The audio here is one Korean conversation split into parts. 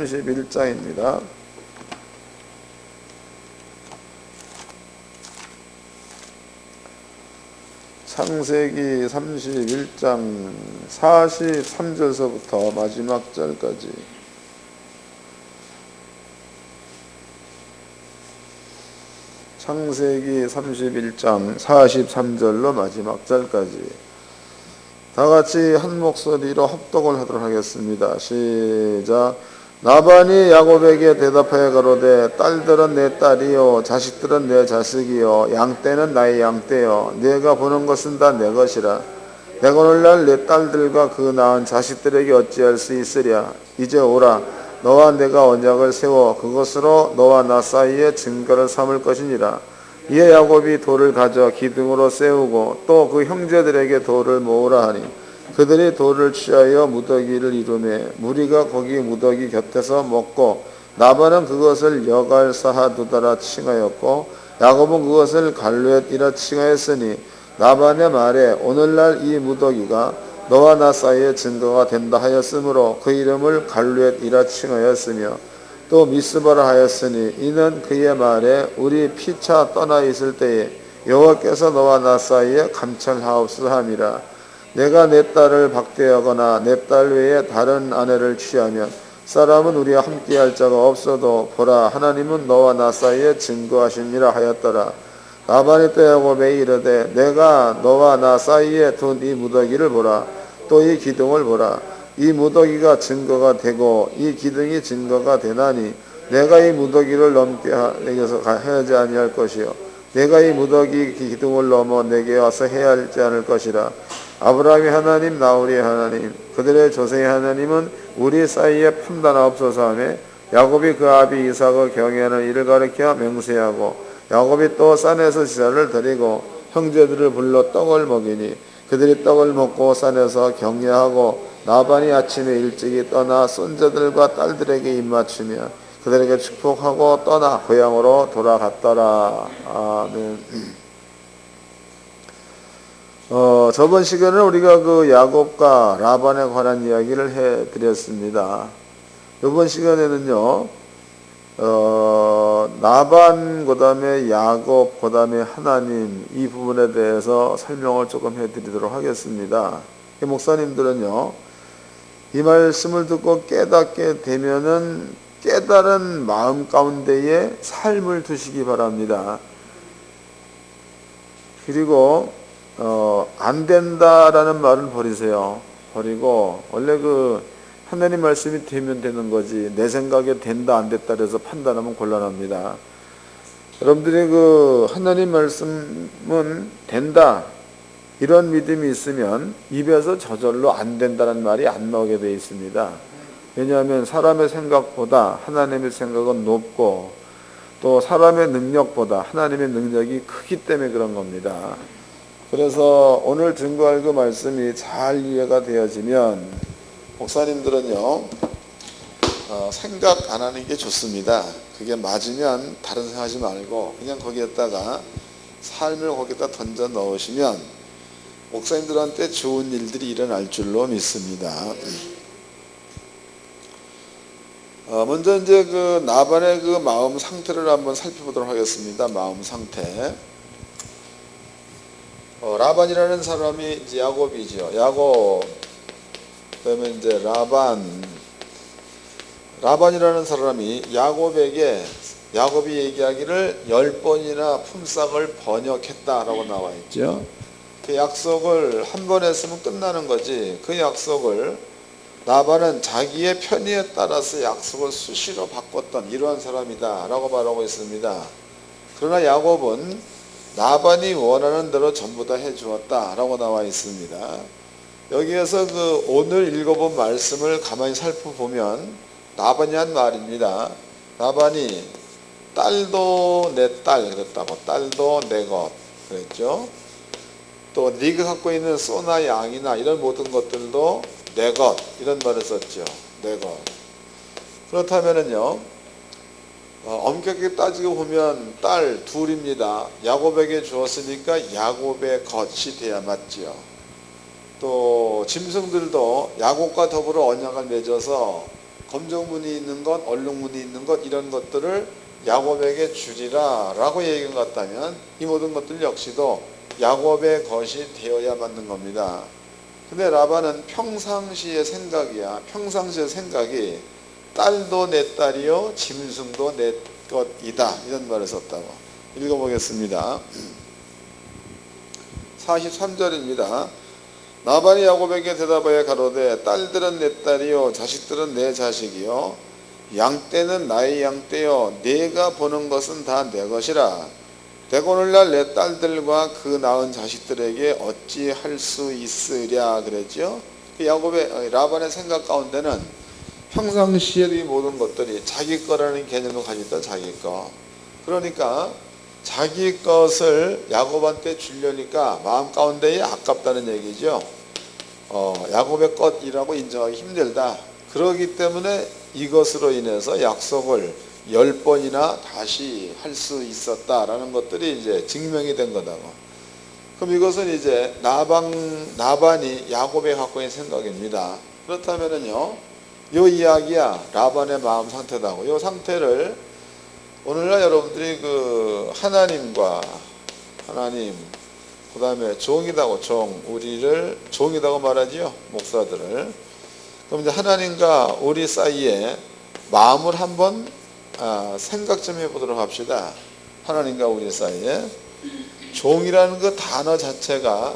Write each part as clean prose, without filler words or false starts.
31장입니다. 창세기 31장 43절서부터 마지막 절까지. 창세기 31장 43절로 마지막 절까지 다 같이 한 목소리로 합독을 하도록 하겠습니다. 시작. 라반이 야곱에게 대답하여 가로되 딸들은 내 딸이요 자식들은 내 자식이요 양떼는 나의 양떼요 네가 보는 것은 다 내 것이라. 내가 오늘날 내 딸들과 그 낳은 자식들에게 어찌할 수 있으랴. 이제 오라 너와 내가 언약을 세워 그것으로 너와 나 사이에 증거를 삼을 것이니라. 이에 야곱이 돌을 가져 기둥으로 세우고 또 그 형제들에게 돌을 모으라 하니 그들이 돌을 취하여 무더기를 이루매 무리가 거기 무더기 곁에서 먹고 라반은 그것을 여갈사하두다라 칭하였고 야곱은 그것을 갈루엣이라 칭하였으니 라반의 말에 오늘날 이 무더기가 너와 나 사이에 증거가 된다 하였으므로 그 이름을 갈루엣이라 칭하였으며 또 미스바라 하였으니 이는 그의 말에 우리 피차 떠나 있을 때에 여호와께서 너와 나 사이에 감찰하옵소서 함이라. 내가 내 딸을 박대하거나 내 딸 외에 다른 아내를 취하면 사람은 우리와 함께할 자가 없어도 보라 하나님은 너와 나 사이에 증거하시니라 하였더라. 라반이 또 야곱에게 이르되 내가 너와 나 사이에 둔 이 무더기를 보라. 또 이 기둥을 보라. 이 무더기가 증거가 되고 이 기둥이 증거가 되나니 내가 이 무더기를 넘게 내게서 해야지 아니할 것이요 내가 이 무더기 기둥을 넘어 내게 와서 해야 하지 않을 것이라. 아브라함의 하나님 나홀의 하나님 그들의 조상의 하나님은 우리 사이에 판단하옵소서 하며 야곱이 그 아비 이삭을 경외하는 이를 가리켜 맹세하고 야곱이 또 산에서 제사를 드리고 형제들을 불러 떡을 먹이니 그들이 떡을 먹고 산에서 경외하고 라반이 아침에 일찍이 떠나 손자들과 딸들에게 입맞추며 그들에게 축복하고 떠나 고향으로 돌아갔더라. 아멘. 저번 시간에 우리가 그 야곱과 라반에 관한 이야기를 해드렸습니다. 이번 시간에는요, 라반, 그 다음에 야곱, 그 다음에 하나님, 이 부분에 대해서 설명을 조금 해드리도록 하겠습니다. 목사님들은요, 이 말씀을 듣고 깨닫게 되면은 깨달은 마음 가운데에 삶을 두시기 바랍니다. 그리고 안 된다라는 말은 버리세요. 버리고 원래 그 하나님 말씀이 되면 되는 거지 내 생각에 된다 안 됐다 그래서 판단하면 곤란합니다. 여러분들이 그 하나님 말씀은 된다 이런 믿음이 있으면 입에서 저절로 안 된다는 말이 안 나오게 되어 있습니다. 왜냐하면 사람의 생각보다 하나님의 생각은 높고 또 사람의 능력보다 하나님의 능력이 크기 때문에 그런 겁니다. 그래서 오늘 증거할 그 말씀이 잘 이해가 되어지면 목사님들은요 생각 안 하는 게 좋습니다. 그게 맞으면 다른 생각하지 말고 그냥 거기에다가 삶을 거기다 던져 넣으시면 목사님들한테 좋은 일들이 일어날 줄로 믿습니다. 먼저 이제 그 라반의 그 마음 상태를 한번 살펴보도록 하겠습니다. 마음 상태. 라반이라는 사람이 이제 야곱이죠. 야곱, 그다음에 이제 라반이라는 사람이 야곱이 얘기하기를 10번이나 품삯을 번역했다라고 나와 있죠. 그 약속을 한 번 했으면 끝나는 거지. 그 약속을 라반은 자기의 편의에 따라서 약속을 수시로 바꿨던 이러한 사람이다라고 말하고 있습니다. 그러나 야곱은 라반이 원하는 대로 전부 다 해주었다라고 나와 있습니다. 여기에서 그 오늘 읽어본 말씀을 가만히 살펴보면 라반이 한 말입니다. 라반이 딸도 내 딸 그랬다고 딸도 내 것 그랬죠. 또 네가 갖고 있는 소나 양이나 이런 모든 것들도 내 것 이런 말을 썼죠. 내 것. 그렇다면은요 엄격하게 따지고 보면 딸 둘입니다. 야곱에게 주었으니까 야곱의 것이 돼야 맞지요. 또 짐승들도 야곱과 더불어 언약을 맺어서 검정무늬 있는 것, 얼룩무늬 있는 것 이런 것들을 야곱에게 주리라 라고 얘기한 것 같다면 이 모든 것들 역시도 야곱의 것이 되어야 맞는 겁니다. 근데 라반은 평상시의 생각이야. 평상시의 생각이 딸도 내 딸이요 짐승도 내 것이다 이런 말을 썼다고. 읽어보겠습니다. 43절입니다. 라반이 야곱에게 대답하여 가로되 딸들은 내 딸이요 자식들은 내 자식이요 양떼는 나의 양떼요 네가 보는 것은 다 내 것이라. 대고늘날 내 딸들과 그 낳은 자식들에게 어찌 할 수 있으랴 그랬죠. 야곱의 라반의 생각 가운데는 평상시에 이 모든 것들이 자기 거라는 개념을 가지고 있다. 자기 거. 그러니까 자기 것을 야곱한테 주려니까 마음 가운데에 아깝다는 얘기죠. 야곱의 것이라고 인정하기 힘들다. 그러기 때문에 이것으로 인해서 약속을 10번이나 다시 할 수 있었다라는 것들이 이제 증명이 된 거다고. 그럼 이것은 이제 나반이 야곱에 갖고 있는 생각입니다. 그렇다면은요, 요 이야기야 라반의 마음 상태다고. 요 상태를 오늘날 여러분들이 그 하나님, 그 다음에 종이다고, 우리를 종이다고 말하지요, 목사들을. 그럼 이제 하나님과 우리 사이에 마음을 한번 생각 좀 해보도록 합시다. 하나님과 우리 사이에 종이라는 그 단어 자체가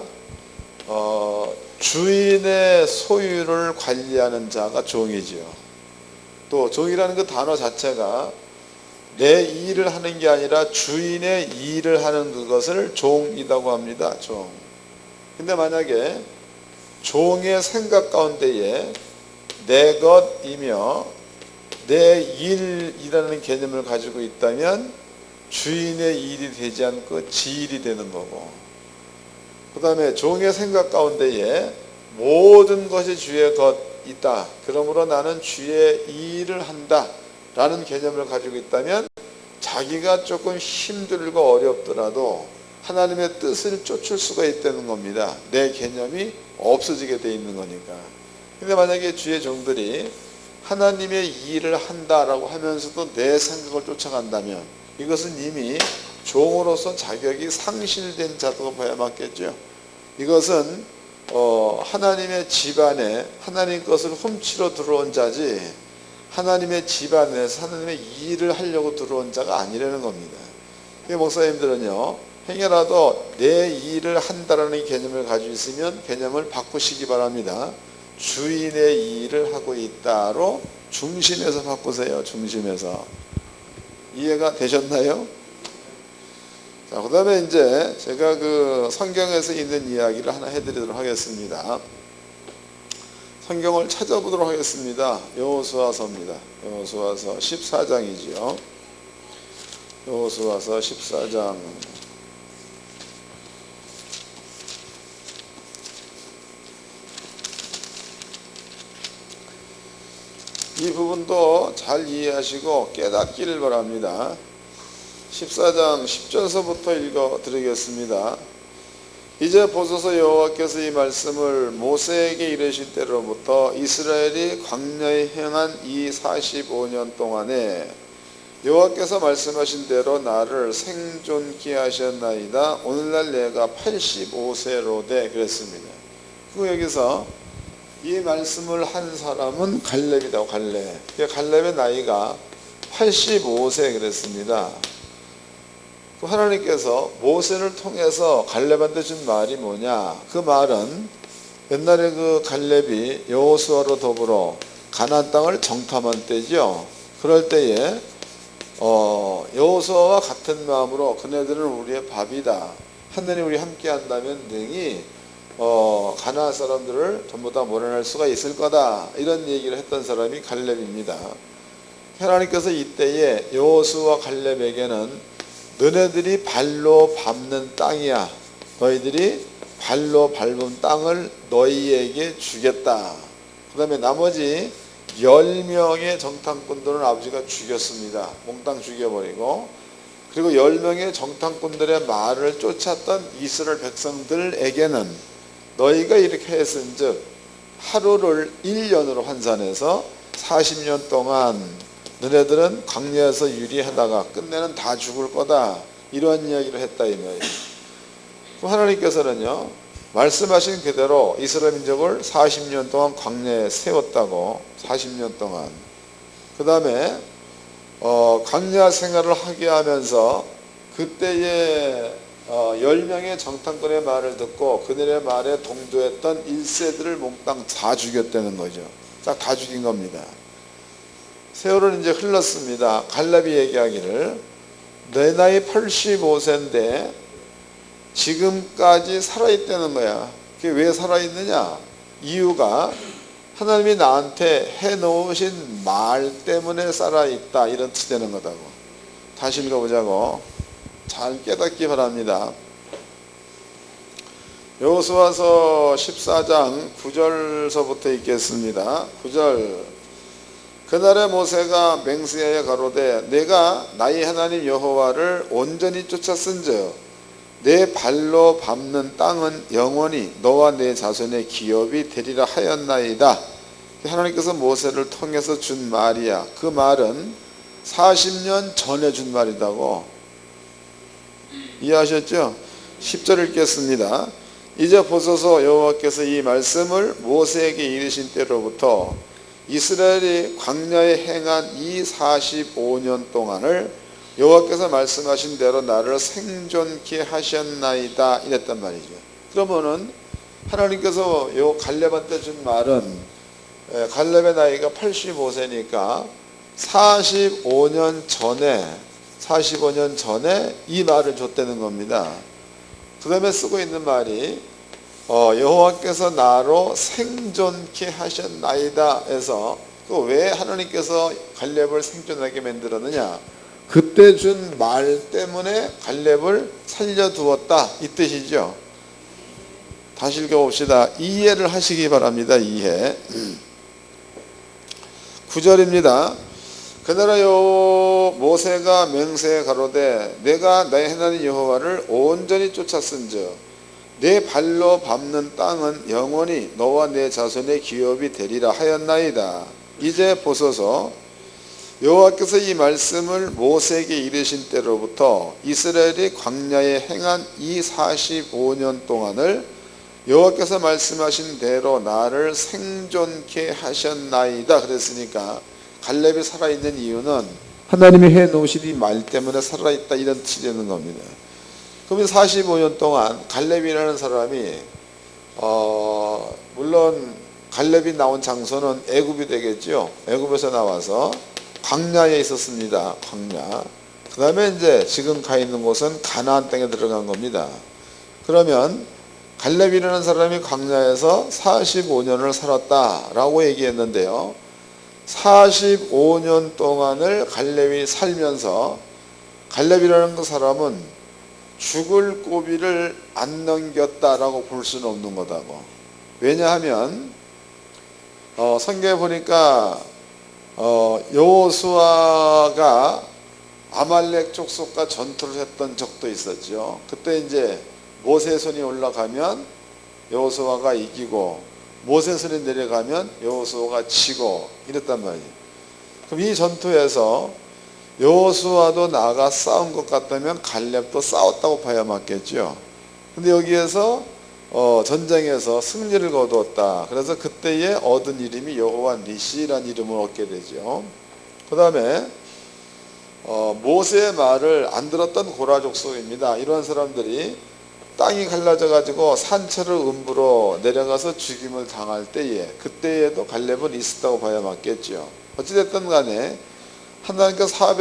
주인의 소유를 관리하는 자가 종이지요. 또 종이라는 그 단어 자체가 내 일을 하는 게 아니라 주인의 일을 하는 그것을 종이라고 합니다. 종. 근데 만약에 종의 생각 가운데에 내 것이며 내 일이라는 개념을 가지고 있다면 주인의 일이 되지 않고 지 일이 되는 거고, 그 다음에 종의 생각 가운데에 모든 것이 주의 것이다. 그러므로 나는 주의 일을 한다 라는 개념을 가지고 있다면 자기가 조금 힘들고 어렵더라도 하나님의 뜻을 쫓을 수가 있다는 겁니다. 내 개념이 없어지게 돼 있는 거니까. 근데 만약에 주의 종들이 하나님의 일을 한다라고 하면서도 내 생각을 쫓아간다면 이것은 이미 종으로서 자격이 상실된 자도 봐야 맞겠죠. 이것은 하나님의 집안에 하나님 것을 훔치러 들어온 자지 하나님의 집안에서 하나님의 일을 하려고 들어온 자가 아니라는 겁니다. 목사님들은요, 행여라도 내 일을 한다라는 개념을 가지고 있으면 개념을 바꾸시기 바랍니다. 주인의 일을 하고 있다로 중심에서 바꾸세요. 중심에서. 이해가 되셨나요? 자, 그 다음에 이제 제가 그 성경에서 있는 이야기를 하나 해드리도록 하겠습니다. 성경을 찾아보도록 하겠습니다. 여호수아서입니다. 여호수아서 14장이지요. 여호수아서 14장. 이 부분도 잘 이해하시고 깨닫기를 바랍니다. 14장 10절서부터 읽어드리겠습니다. 이제 보소서 여호와께서 이 말씀을 모세에게 이르신 때로부터 이스라엘이 광야에 행한 이 45년 동안에 여호와께서 말씀하신 대로 나를 생존케 하셨나이다. 오늘날 내가 85세로되 그랬습니다. 그리고 여기서 이 말씀을 한 사람은 갈렙이다. 갈렙의 나이가 85세 그랬습니다. 하나님께서 모세를 통해서 갈렙한테 준 말이 뭐냐? 그 말은 옛날에 그 갈렙이 여호수아로 더불어 가나안 땅을 정탐한 때죠. 그럴 때에 여호수아와 같은 마음으로 그네들은 우리의 밥이다. 하나님 우리 함께 한다면 능히 가나안 사람들을 전부 다 몰아낼 수가 있을 거다. 이런 얘기를 했던 사람이 갈렙입니다. 하나님께서 이때에 여호수아와 갈렙에게는 너네들이 발로 밟는 땅이야. 너희들이 발로 밟은 땅을 너희에게 주겠다. 그 다음에 나머지 10명의 정탐꾼들은 아버지가 죽였습니다. 몽땅 죽여버리고, 그리고 10명의 정탐꾼들의 말을 쫓았던 이스라엘 백성들에게는 너희가 이렇게 했은즉 하루를 1년으로 환산해서 40년 동안 너네들은 광야에서 유리하다가 끝내는 다 죽을 거다, 이런 이야기를 했다 이 말이에요. 그럼 하나님께서는요, 말씀하신 그대로 이스라엘 민족을 40년 동안 광야에 세웠다고. 40년 동안. 그 다음에 광야 생활을 하게 하면서 그때의 10명의 정탐꾼의 말을 듣고 그들의 말에 동조했던 1세들을 몽땅 다 죽였다는 거죠. 딱 다 죽인 겁니다. 세월은 이제 흘렀습니다. 갈렙이 얘기하기를 내 나이 85세인데 지금까지 살아있다는 거야. 그게 왜 살아있느냐? 이유가 하나님이 나한테 해놓으신 말 때문에 살아있다, 이런 뜻이 되는 거다고. 다시 읽어보자고. 잘 깨닫기 바랍니다. 여호수아서 14장 9절서부터 읽겠습니다. 9절. 그날에 모세가 맹세하여 가로되 내가 나의 하나님 여호와를 온전히 쫓았은즉 내 발로 밟는 땅은 영원히 너와 내 자손의 기업이 되리라 하였나이다. 하나님께서 모세를 통해서 준 말이야. 그 말은 40년 전에 준 말이라고. 이해하셨죠? 10절 읽겠습니다. 이제 보소서 여호와께서 이 말씀을 모세에게 이르신 때로부터 이스라엘이 광야에 행한 이 45년 동안을 여호와께서 말씀하신 대로 나를 생존케 하셨나이다, 이랬단 말이죠. 그러면은 하나님께서 요 갈렙한테 준 말은, 갈렙의 나이가 85세니까 45년 전에 이 말을 줬다는 겁니다. 그 다음에 쓰고 있는 말이 여호와께서 나로 생존케 하셨나이다 해서, 왜 하나님께서 갈렙을 생존하게 만들었느냐? 그때 준 말 때문에 갈렙을 살려두었다, 이 뜻이죠. 다시 읽어봅시다. 이해를 하시기 바랍니다. 이해. 9절입니다. 그날에 모세가 맹세해 가로되 내가 나의 하나님 여호와를 온전히 쫓았은즉 내 발로 밟는 땅은 영원히 너와 내 자손의 기업이 되리라 하였나이다. 이제 보소서 여호와께서 이 말씀을 모세에게 이르신 때로부터 이스라엘이 광야에 행한 이 45년 동안을 여호와께서 말씀하신 대로 나를 생존케 하셨나이다. 그랬으니까 갈렙이 살아있는 이유는 하나님이 해놓으신 이 말 때문에 살아있다, 이런 뜻이 되는 겁니다. 그러면 45년 동안 갈렙이라는 사람이 물론 갈렙이 나온 장소는 애굽이 되겠죠. 애굽에서 나와서 광야에 있었습니다. 광야. 그 다음에 이제 지금 가 있는 곳은 가나안 땅에 들어간 겁니다. 그러면 갈렙이라는 사람이 광야에서 45년을 살았다라고 얘기했는데요. 45년 동안을 갈렙이 살면서 갈렙이라는 그 사람은 죽을 고비를 안 넘겼다라고 볼 수는 없는 거다고. 왜냐하면 성경에 보니까 여호수아가 아말렉 족속과 전투를 했던 적도 있었죠. 그때 이제 모세 손이 올라가면 여호수아가 이기고 모세 손이 내려가면 여호수아가 지고 이랬단 말이에요. 그럼 이 전투에서 여호수아도 나가 싸운 것 같다면 갈렙도 싸웠다고 봐야 맞겠죠. 근데 여기에서 전쟁에서 승리를 거두었다. 그래서 그때에 얻은 이름이 여호와 니시라는 이름을 얻게 되죠. 그 다음에 모세의 말을 안 들었던 고라 족속입니다. 이런 사람들이 땅이 갈라져 가지고 산처를 음부로 내려가서 죽임을 당할 때에, 그때에도 갈렙은 있었다고 봐야 맞겠죠. 어찌됐든 간에 하나님께서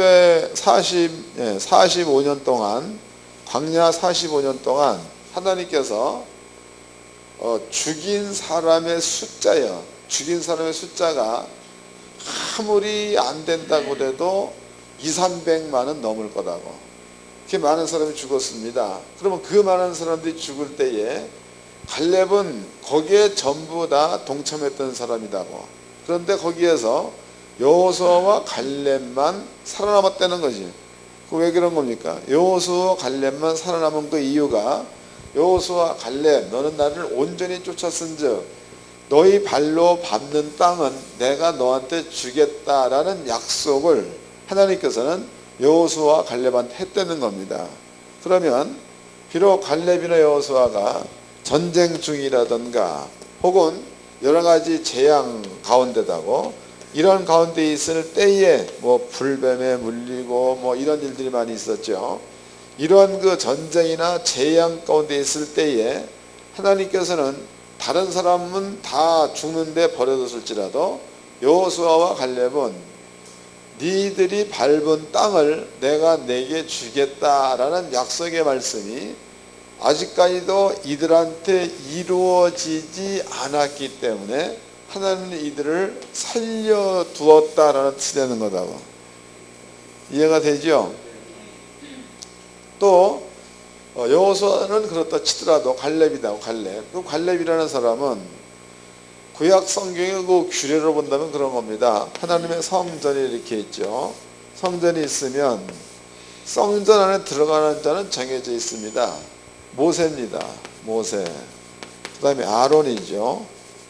45년 동안, 광야 45년 동안 하나님께서 죽인 사람의 숫자요, 죽인 사람의 숫자가 아무리 안 된다고 해도 200~300만은 넘을 거다고. 그렇게 많은 사람이 죽었습니다. 그러면 그 많은 사람들이 죽을 때에 갈렙은 거기에 전부 다 동참했던 사람이다고. 그런데 거기에서 여호수아와 갈렙만 살아남았다는 거지. 왜 그런 겁니까? 여호수아와 갈렙만 살아남은 그 이유가, 여호수아 갈렙 너는 나를 온전히 쫓았은즉 너희 발로 밟는 땅은 내가 너한테 주겠다라는 약속을 하나님께서는 여호수아와 갈렙한테 했다는 겁니다. 그러면 비록 갈렙이나 여호수아가 전쟁 중이라든가 혹은 여러 가지 재앙 가운데다고 이런 가운데 있을 때에 뭐 불뱀에 물리고 뭐 이런 일들이 많이 있었죠. 이런 그 전쟁이나 재앙 가운데 있을 때에 하나님께서는 다른 사람은 다 죽는데 버려뒀을지라도 여호수아와 갈렙은 니들이 밟은 땅을 내가 내게 주겠다라는 약속의 말씀이 아직까지도 이들한테 이루어지지 않았기 때문에 하나님은 이들을 살려두었다라는 뜻이 되는 거다고. 이해가 되죠? 또 여호수아는 그렇다 치더라도 갈렙이다. 갈렙. 그 갈렙이라는 사람은 구약 성경의 그 규례로 본다면 그런 겁니다. 하나님의 성전이 이렇게 있죠. 성전이 있으면 성전 안에 들어가는 자는 정해져 있습니다. 모세입니다. 모세. 그 다음에 아론이죠.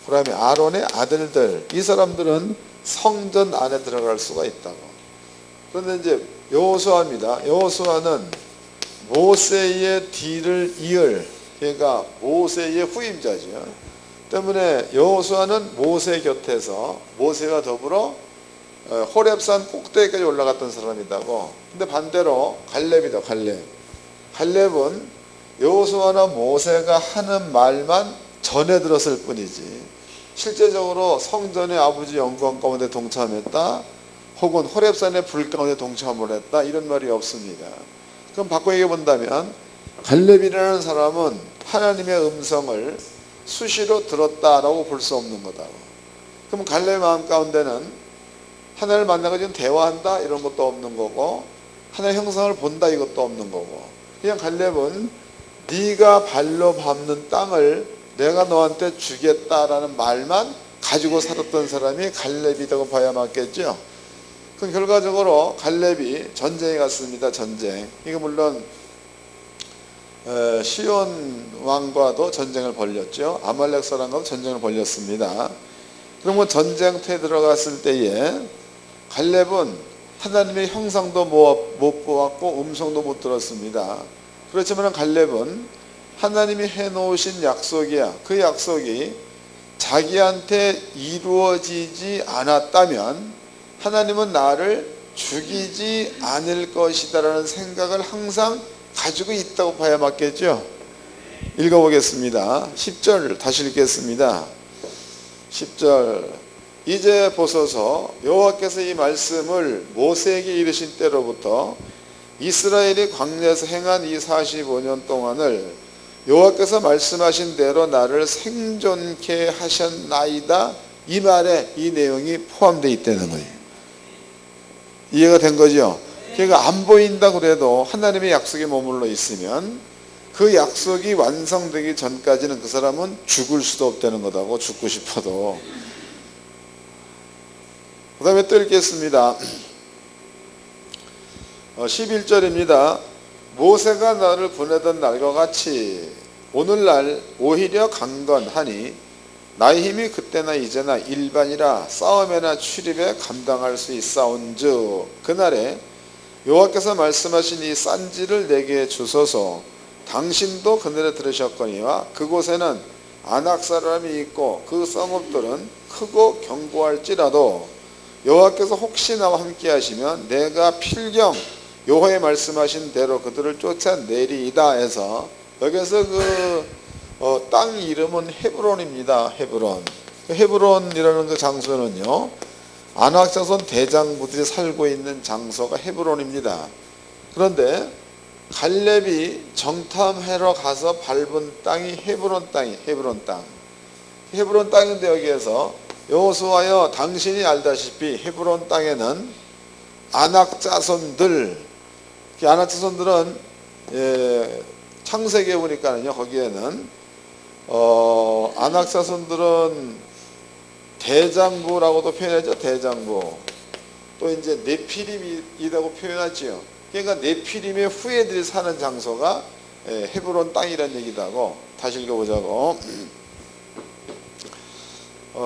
그 다음에 아론의 아들들. 이 사람들은 성전 안에 들어갈 수가 있다고. 그런데 이제 여호수아입니다. 여호수아는 모세의 뒤를 이을, 그러니까 모세의 후임자죠. 때문에 여호수아는 모세 곁에서 모세와 더불어 호렙산 꼭대기까지 올라갔던 사람이다고. 근데 반대로 갈렙이다. 갈렙은 여호수아나 모세가 하는 말만 전해 들었을 뿐이지 실제적으로 성전의 아버지 영광 가운데 동참했다 혹은 호렙산의 불 가운데 동참을 했다 이런 말이 없습니다. 그럼 바꿔 얘기해 본다면 갈렙이라는 사람은 하나님의 음성을 수시로 들었다라고 볼 수 없는 거다. 그럼 갈렙의 마음 가운데는 하나님을 만나고 지금 대화한다 이런 것도 없는 거고 하나님의 형상을 본다 이것도 없는 거고 그냥 갈렙은 네가 발로 밟는 땅을 내가 너한테 주겠다라는 말만 가지고 살았던 사람이 갈렙이라고 봐야 맞겠죠. 그럼 결과적으로 갈렙이 전쟁에 갔습니다. 전쟁. 이거 물론 시온 왕과도 전쟁을 벌였죠. 아말렉 사람과도 전쟁을 벌였습니다. 그러면 전쟁터에 들어갔을 때에 갈렙은 하나님의 형상도 못 보았고 음성도 못 들었습니다. 그렇지만 갈렙은 하나님이 해놓으신 약속이야. 그 약속이 자기한테 이루어지지 않았다면 하나님은 나를 죽이지 않을 것이다라는 생각을 항상 가지고 있다고 봐야 맞겠죠. 읽어보겠습니다. 10절 다시 읽겠습니다. 10절 이제 보소서 여호와께서 이 말씀을 모세에게 이르신 때로부터 이스라엘이 광야에서 행한 이 45년 동안을 여호와께서 말씀하신 대로 나를 생존케 하셨나이다. 이 말에 이 내용이 포함되어 있다는 거예요. 이해가 된 거죠? 그러니까 안 보인다 그래도 하나님의 약속에 머물러 있으면 그 약속이 완성되기 전까지는 그 사람은 죽을 수도 없다는 거다고. 죽고 싶어도. 그 다음에 또 읽겠습니다. 11절입니다. 모세가 나를 보내던 날과 같이 오늘날 오히려 강건하니 나의 힘이 그때나 이제나 일반이라 싸움에나 출입에 감당할 수 있사온즉 그날에 여호와께서 말씀하신 이 싼지를 내게 주소서. 당신도 그날에 들으셨거니와 그곳에는 아낙 사람이 있고 그 성읍들은 크고 견고할지라도 여호와께서 혹시 나와 함께 하시면 내가 필경 여호와의 말씀하신 대로 그들을 쫓아내리이다 해서 여기서 땅 이름은 헤브론입니다. 헤브론. 헤브론이라는 그 장소는요 아낙 자손 대장부들이 살고 있는 장소가 헤브론입니다. 그런데 갈렙이 정탐하러 가서 밟은 땅이 헤브론 땅이 헤브론 땅. 헤브론 땅인데 여기에서 여호수아여 당신이 알다시피 헤브론 땅에는 아낙 자손들, 아낙 자손들은 창세기에 보니까는요 거기에는 아낙 자손들은 대장부라고도 표현하죠. 대장부. 또 이제 네피림이라고 표현하지요. 그러니까 네피림의 후예들이 사는 장소가 헤브론 땅이라는 얘기다고. 다시 읽어보자고.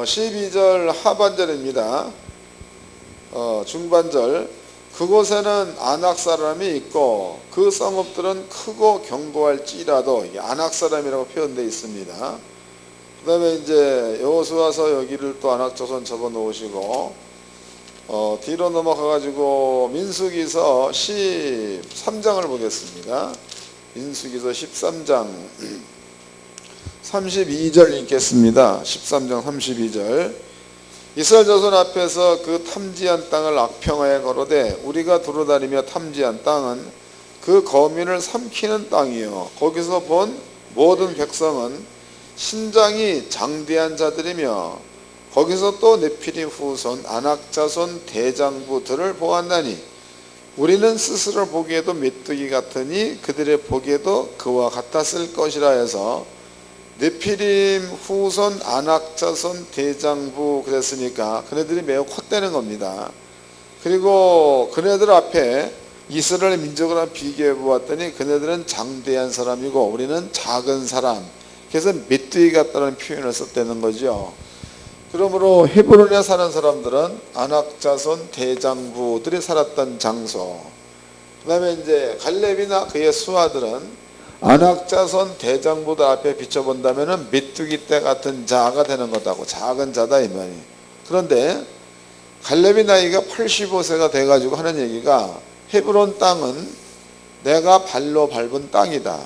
12절 하반절입니다. 중반절. 그곳에는 안악 사람이 있고 그 성읍들은 크고 견고할지라도, 이게 안악 사람이라고 표현되어 있습니다. 그 다음에 이제 여호수아서 여기를 또 안악 조선 적어 놓으시고 뒤로 넘어가 가지고 민수기서 13장을 보겠습니다. 민수기서 13장 32절 읽겠습니다. 13장 32절. 이스라엘 자손 앞에서 그 탐지한 땅을 악평하여 거로되 우리가 두루다니며 탐지한 땅은 그 거민을 삼키는 땅이요 거기서 본 모든 백성은 신장이 장대한 자들이며 거기서 또 네피림 후손 아낙 자손 대장부들을 보았나니 우리는 스스로 보기에도 메뚜기 같으니 그들의 보기에도 그와 같았을 것이라 해서 네피림 후손 아낙 자손 대장부 그랬으니까 그네들이 매우 컸다는 겁니다. 그리고 그네들 앞에 이스라엘 민족을 한번 비교해 보았더니 그네들은 장대한 사람이고 우리는 작은 사람, 그래서 메뚜기 같다는 표현을 썼다는 거죠. 그러므로 헤브론에 사는 사람들은 아낙 자손 대장부들이 살았던 장소, 그 다음에 이제 갈렙이나 그의 수하들은 아낙 자손 대장부들 앞에 비춰본다면 메뚜기 떼 같은 자가 되는 거다고, 작은 자다 이 말이에요. 그런데 갈렙이 나이가 85세가 돼가지고 하는 얘기가 헤브론 땅은 내가 발로 밟은 땅이다.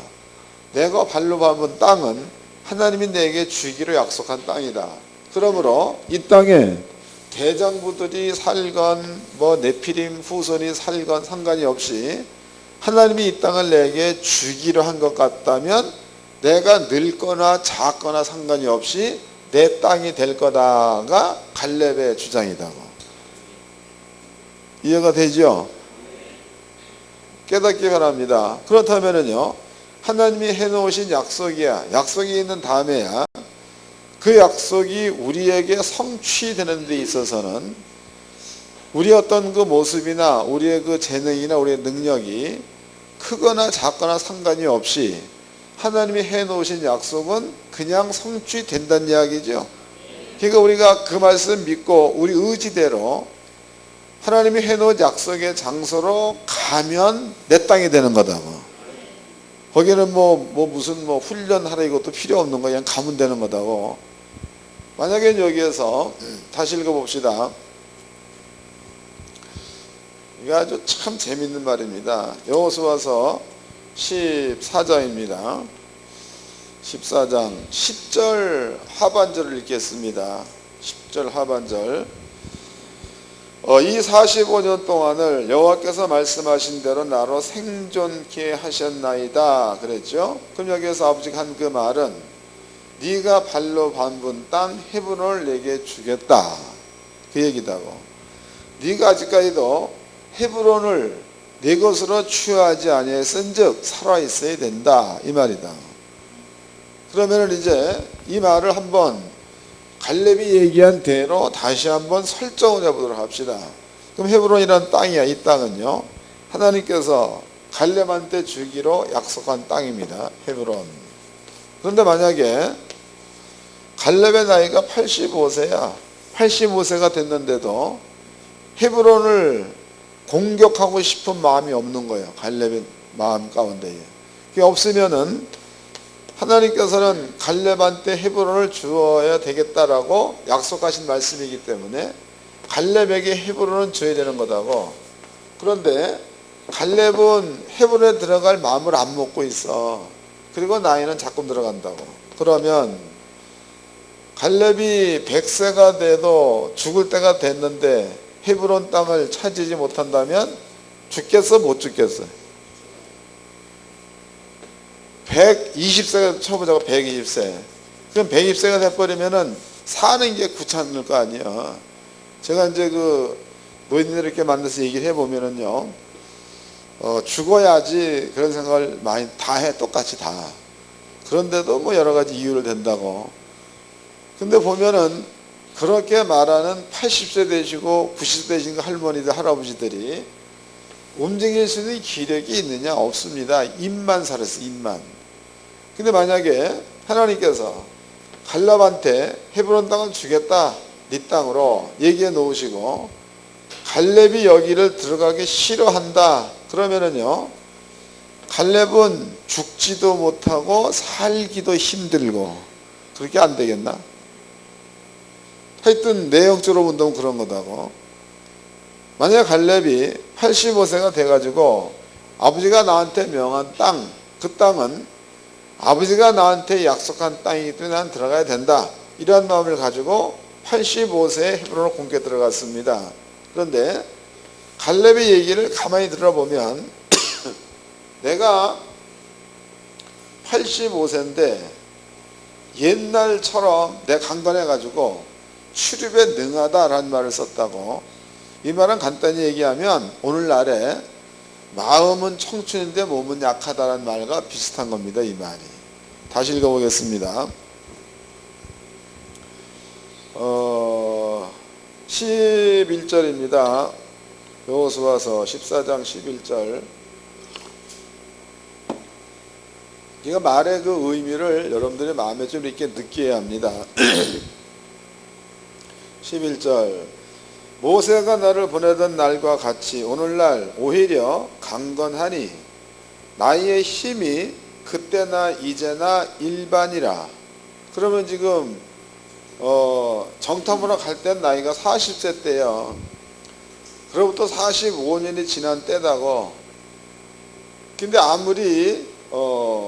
내가 발로 밟은 땅은 하나님이 내게 주기로 약속한 땅이다. 그러므로 이 땅에 대장부들이 살건 네피림 후손이 살건 상관이 없이 하나님이 이 땅을 내게 주기로 한 것 같다면 내가 늙거나 작거나 상관이 없이 내 땅이 될 거다가 갈렙의 주장이다고. 이해가 되죠? 깨닫기 바랍니다. 그렇다면요, 하나님이 해놓으신 약속이야. 약속이 있는 다음에야 그 약속이 우리에게 성취되는 데 있어서는 우리의 어떤 그 모습이나 우리의 그 재능이나 우리의 능력이 크거나 작거나 상관이 없이 하나님이 해놓으신 약속은 그냥 성취된다는 이야기죠. 그러니까 우리가 그 말씀 믿고 우리 의지대로 하나님이 해놓은 약속의 장소로 가면 내 땅이 되는 거다고. 거기는 무슨 훈련하라 이것도 필요 없는 거, 그냥 가면 되는 거다고. 만약에 여기에서 다시 읽어봅시다. 이게 아주 참 재밌는 말입니다. 여호수아서 14장입니다. 14장 10절 하반절을 읽겠습니다. 10절 하반절. 이 45년 동안을 여호와께서 말씀하신 대로 나로 생존케 하셨나이다 그랬죠. 그럼 여기에서 아버지가 한 그 말은 네가 발로 밟은 땅 헤브론을 내게 주겠다 그 얘기다고. 네가 아직까지도 헤브론을 내 것으로 취하지 아니했은즉 살아 있어야 된다 이 말이다. 그러면 이제 이 말을 한번 갈렙이 얘기한 대로 다시 한번 설정을 해보도록 합시다. 그럼 헤브론이라는 땅이야. 이 땅은요, 하나님께서 갈렙한테 주기로 약속한 땅입니다. 헤브론. 그런데 만약에 갈렙의 나이가 85세야 85세가 됐는데도 헤브론을 공격하고 싶은 마음이 없는 거예요. 갈렙의 마음 가운데에. 그게 없으면은 하나님께서는 갈렙한테 헤브론을 주어야 되겠다라고 약속하신 말씀이기 때문에 갈렙에게 헤브론은 줘야 되는 거다고. 그런데 갈렙은 헤브론에 들어갈 마음을 안 먹고 있어. 그리고 나이는 자꾸 들어간다고. 그러면 갈렙이 100세가 돼도 죽을 때가 됐는데 헤브론 땅을 차지하지 못한다면 죽겠어 못 죽겠어? 120세가 쳐보자고. 120세. 그럼 120세가 돼버리면은 사는 게 귀찮을 거 아니야. 제가 이제 그 노인들 이렇게 만나서 얘기를 해보면은요, 죽어야지 그런 생각을 많이 다 해. 똑같이 다. 그런데도 여러 가지 이유를 댄다고. 근데 보면은 그렇게 말하는 80세 되시고 90세 되신 할머니들, 할아버지들이 움직일 수 있는 기력이 있느냐? 없습니다. 입만 살았어, 입만. 근데 만약에 하나님께서 갈렙한테 헤브론 땅을 주겠다, 네 땅으로 얘기해 놓으시고 갈렙이 여기를 들어가기 싫어한다 그러면은요, 갈렙은 죽지도 못하고 살기도 힘들고 그렇게 안 되겠나? 하여튼 내용적으로 본다면 그런 거다고. 만약 갈렙이 85세가 돼가지고 아버지가 나한테 명한 땅, 그 땅은 아버지가 나한테 약속한 땅이기 때문에 난 들어가야 된다, 이러한 마음을 가지고 85세에 헤브론을 공개 들어갔습니다. 그런데 갈렙의 얘기를 가만히 들어보면 내가 85세인데 옛날처럼 내가 강건해가지고 출입에 능하다라는 말을 썼다고. 이 말은 간단히 얘기하면 오늘날에 마음은 청춘인데 몸은 약하다라는 말과 비슷한 겁니다. 이 말이. 다시 읽어보겠습니다. 11절입니다. 여호수아서 14장 11절. 이거 말의 그 의미를 여러분들의 마음에 좀 이렇게 느껴야 합니다. 11절. 모세가 나를 보내던 날과 같이 오늘날 오히려 강건하니 나의 힘이 그때나 이제나 일반이라. 그러면 지금 정탐으로 갈 땐 나이가 40세 때요. 그로부터 45년이 지난 때다고. 근데 아무리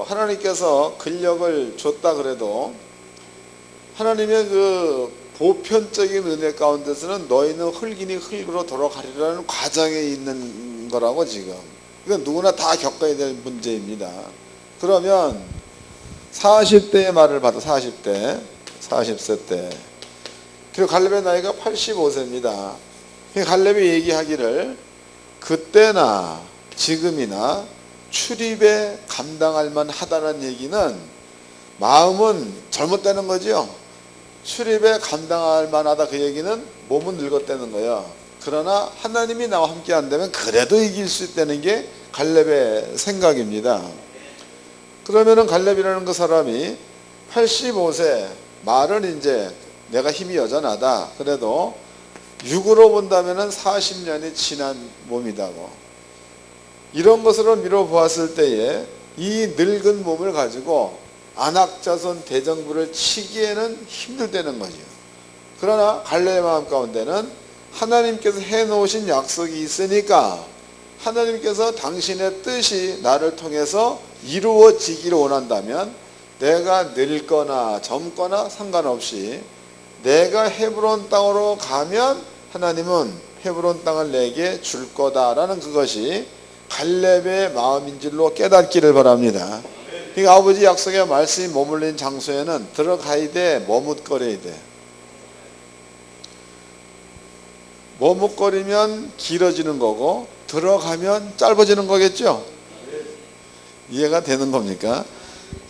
하나님께서 근력을 줬다 그래도 하나님의 그 보편적인 은혜 가운데서는 너희는 흙이니 흙으로 돌아가리라는 과정에 있는 거라고. 지금 이건 누구나 다 겪어야 될 문제입니다. 그러면 40대의 말을 받아. 40세 때. 그리고 갈렙의 나이가 85세입니다. 갈렙이 얘기하기를 그때나 지금이나 출입에 감당할 만하다는 얘기는 마음은 젊었다는 거죠. 출입에 감당할 만하다 그 얘기는 몸은 늙었다는 거예요. 그러나 하나님이 나와 함께 한다면 그래도 이길 수 있다는 게 갈렙의 생각입니다. 그러면은 갈렙이라는 그 사람이 85세, 말은 이제 내가 힘이 여전하다 그래도 육으로 본다면은 40년이 지난 몸이다고. 이런 것으로 미뤄보았을 때에 이 늙은 몸을 가지고 안악자손 대정부를 치기에는 힘들다는 거죠. 그러나 갈렙의 마음 가운데는 하나님께서 해놓으신 약속이 있으니까 하나님께서 당신의 뜻이 나를 통해서 이루어지기를 원한다면 내가 늙거나 젊거나 상관없이 내가 헤브론 땅으로 가면 하나님은 헤브론 땅을 내게 줄 거다라는 그것이 갈렙의 마음인 줄로 깨닫기를 바랍니다. 그러니까 아버지 약속의 말씀이 머물린 장소에는 들어가야 돼, 머뭇거려야 돼. 머뭇거리면 길어지는 거고 들어가면 짧아지는 거겠죠. 이해가 되는 겁니까?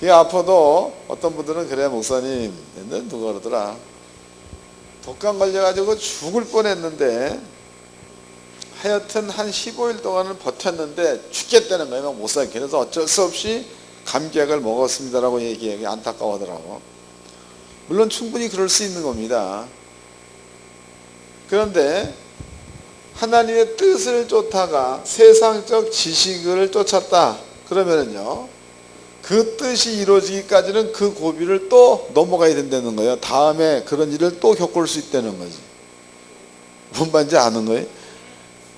이 아파도 어떤 분들은 그래, 목사님 옛날에 누가 그러더라, 독감 걸려가지고 죽을 뻔했는데 하여튼 한 15일 동안은 버텼는데 죽겠다는 거예요. 못 살게. 그래서 어쩔 수 없이 감기약을 먹었습니다라고 얘기하기 안타까워하더라고. 물론 충분히 그럴 수 있는 겁니다. 그런데 하나님의 뜻을 쫓다가 세상적 지식을 쫓았다 그러면은요, 그 뜻이 이루어지기까지는 그 고비를 또 넘어가야 된다는 거예요. 다음에 그런 일을 또 겪을 수 있다는 거지. 뭔 말인지 아는 거예요?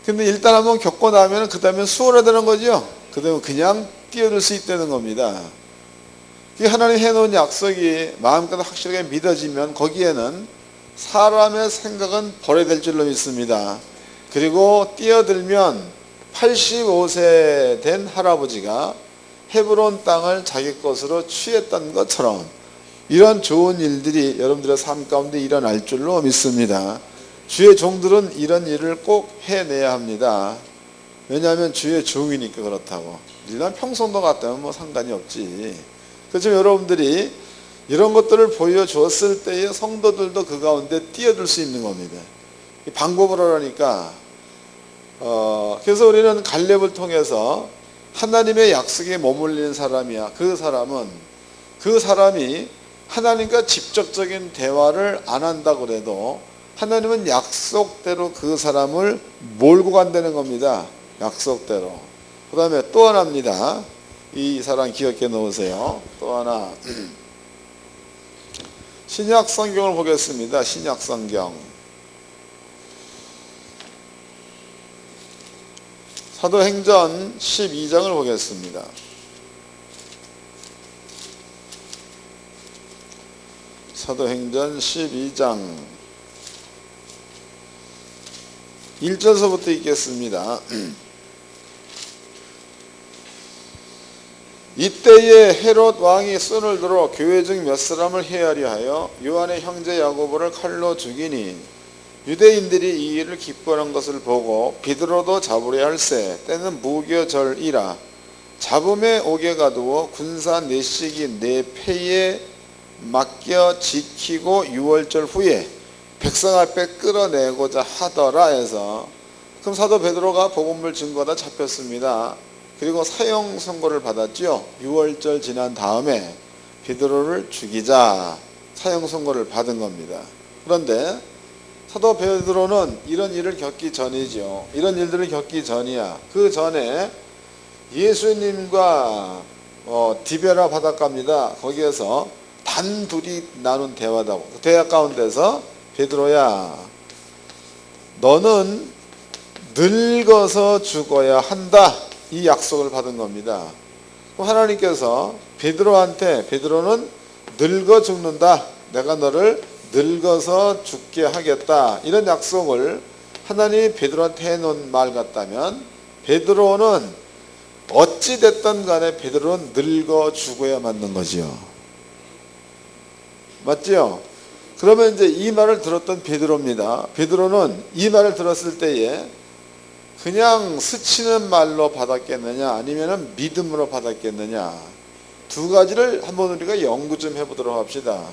근데 일단 한번 겪고 나면 그 다음에 수월하다는 거죠. 그 다음에 그냥 뛰어들 수 있다는 겁니다. 하나님 해놓은 약속이 마음껏 확실하게 믿어지면 거기에는 사람의 생각은 버려야 될 줄로 믿습니다. 그리고 뛰어들면 85세 된 할아버지가 헤브론 땅을 자기 것으로 취했던 것처럼 이런 좋은 일들이 여러분들의 삶 가운데 일어날 줄로 믿습니다. 주의 종들은 이런 일을 꼭 해내야 합니다. 왜냐하면 주의 종이니까 그렇다고. 일단 평성도 같다면 뭐 상관이 없지. 그렇지만 여러분들이 이런 것들을 보여줬을 때에 성도들도 그 가운데 뛰어들 수 있는 겁니다. 이 방법을 하라니까. 그래서 우리는 갈렙을 통해서 하나님의 약속에 머물리는 사람이야. 그 사람이 하나님과 직접적인 대화를 안 한다 그래도 하나님은 약속대로 그 사람을 몰고 간다는 겁니다. 약속대로. 그 다음에 또 하나입니다. 이 사람 기억해 놓으세요. 또 하나. 신약 성경을 보겠습니다. 신약 성경. 사도행전 12장을 보겠습니다. 사도행전 12장 1절서부터 읽겠습니다. 이때에 헤롯 왕이 손을 들어 교회 중 몇 사람을 해하려 하여 요한의 형제 야고보를 칼로 죽이니 유대인들이 이 일을 기뻐하는 것을 보고 베드로도 잡으려 할세. 때는 무교절이라 잡음에 오게 가두어 군사 내식이 내 패에 맡겨 지키고 6월절 후에 백성 앞에 끌어내고자 하더라 해서, 그럼 사도 베드로가 복음을 증거하다 잡혔습니다. 그리고 사형 선고를 받았죠. 6월절 지난 다음에 베드로를 죽이자 사형 선고를 받은 겁니다. 그런데 사도 베드로는 이런 일을 겪기 전이죠. 이런 일들을 겪기 전이야. 그 전에 예수님과 디베라 바닷가입니다. 거기에서 단둘이 나눈 대화다. 대화 가운데서 베드로야, 너는 늙어서 죽어야 한다. 이 약속을 받은 겁니다. 하나님께서 베드로한테, 베드로는 늙어 죽는다. 내가 너를 늙어서 죽게 하겠다. 이런 약속을 하나님이 베드로한테 해놓은 말 같다면, 베드로는 어찌 됐든 간에 베드로는 늙어 죽어야 맞는 거지요. 맞지요? 그러면 이제 이 말을 들었던 베드로입니다. 베드로는 이 말을 들었을 때에 그냥 스치는 말로 받았겠느냐, 아니면 믿음으로 받았겠느냐, 두 가지를 한번 우리가 연구 좀 해보도록 합시다.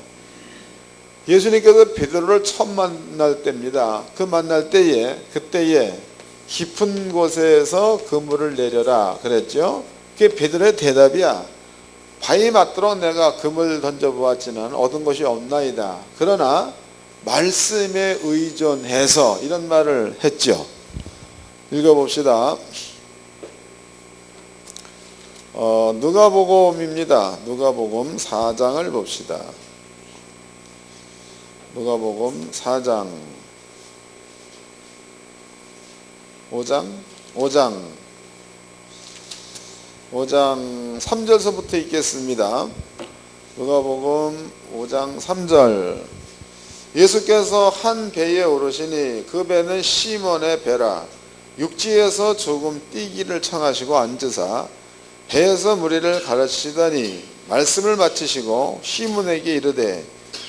예수님께서 베드로를 처음 만날 때입니다. 그 만날 때에, 그때에 깊은 곳에서 그물을 내려라 그랬죠. 그게 베드로의 대답이야. 바위 맞도록 내가 그물 던져보았지는 얻은 것이 없나이다. 그러나 말씀에 의존해서, 이런 말을 했죠. 읽어봅시다. 누가복음입니다. 누가복음 4장을 봅시다. 누가복음 4장 5장 3절서부터 읽겠습니다. 누가복음 5장 3절. 예수께서 한 배에 오르시니 그 배는 시몬의 배라. 육지에서 조금 뛰기를 청하시고 앉으사 배에서 무리를 가르치시더니 말씀을 마치시고 시몬에게 이르되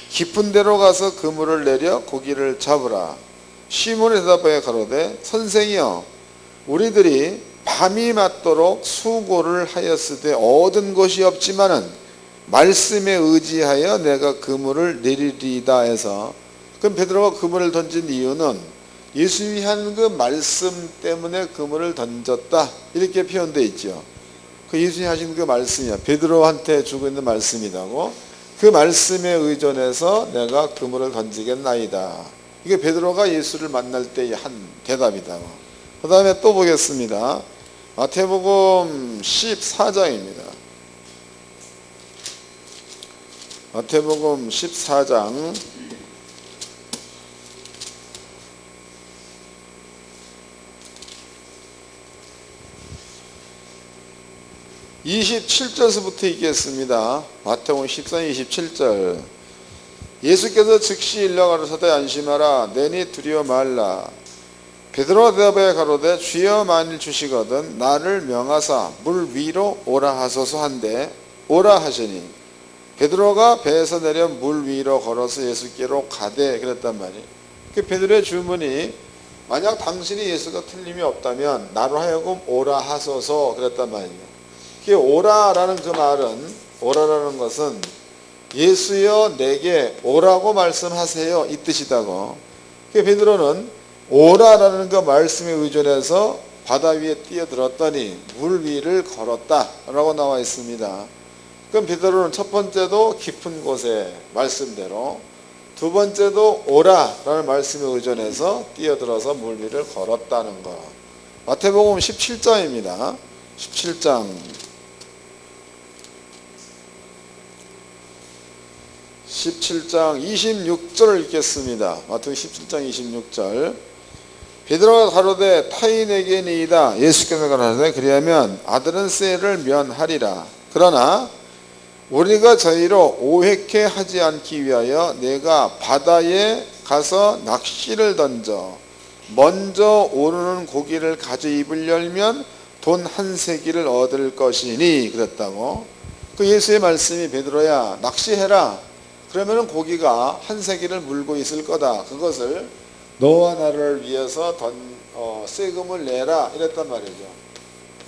깊은 데로 가서 그물을 내려 고기를 잡으라. 시몬이 대답하여 가로되 선생이여, 우리들이 밤이 맞도록 수고를 하였으되 얻은 것이 없지만은 말씀에 의지하여 내가 그물을 내리리다 해서, 그럼 베드로가 그물을 던진 이유는 예수님이 한 그 말씀 때문에 그물을 던졌다, 이렇게 표현되어 있죠. 그 예수님이 하신 그 말씀이야. 베드로한테 주고 있는 말씀이라고. 그 말씀에 의존해서 내가 그물을 던지겠나이다. 이게 베드로가 예수를 만날 때의 한 대답이다. 그 다음에 또 보겠습니다. 마태복음 14장입니다. 마태복음 14장 27절서부터 읽겠습니다. 마태복음 14장 27절. 예수께서 즉시 일러 가로사대 안심하라. 내니 두려워 말라. 베드로가 대답하여 가로되 주여 만일 주시거든 나를 명하사 물 위로 오라 하소서 한데 오라 하시니, 베드로가 배에서 내려 물 위로 걸어서 예수께로 가되 그랬단 말이에요. 그 베드로의 주문이, 만약 당신이 예수가 틀림이 없다면 나로 하여금 오라 하소서 그랬단 말이에요. 그 오라라는 그 말은, 오라라는 것은 예수여 내게 오라고 말씀하세요 이 뜻이다고. 그 베드로는 오라라는 그 말씀에 의존해서 바다 위에 뛰어들었더니 물 위를 걸었다 라고 나와 있습니다. 그럼 베드로는 첫 번째도 깊은 곳에 말씀대로, 두 번째도 오라라는 말씀에 의존해서 뛰어들어서 물 위를 걸었다는 것. 마태복음 17장입니다. 17장 26절을 읽겠습니다. 마태복음 17장 26절. 베드로가 가로되 타인에게니이다. 예수께서 가라사대 그리하면 아들은 쇠를 면하리라. 그러나 우리가 저희로 오해케 하지 않기 위하여 내가 바다에 가서 낚시를 던져 먼저 오르는 고기를 가져 입을 열면 돈 한 세기를 얻을 것이니 그랬다고. 그 예수의 말씀이 베드로야 낚시해라. 그러면 고기가 한 세기를 물고 있을 거다. 그것을 너와 나를 위해서 세금을 내라 이랬단 말이죠.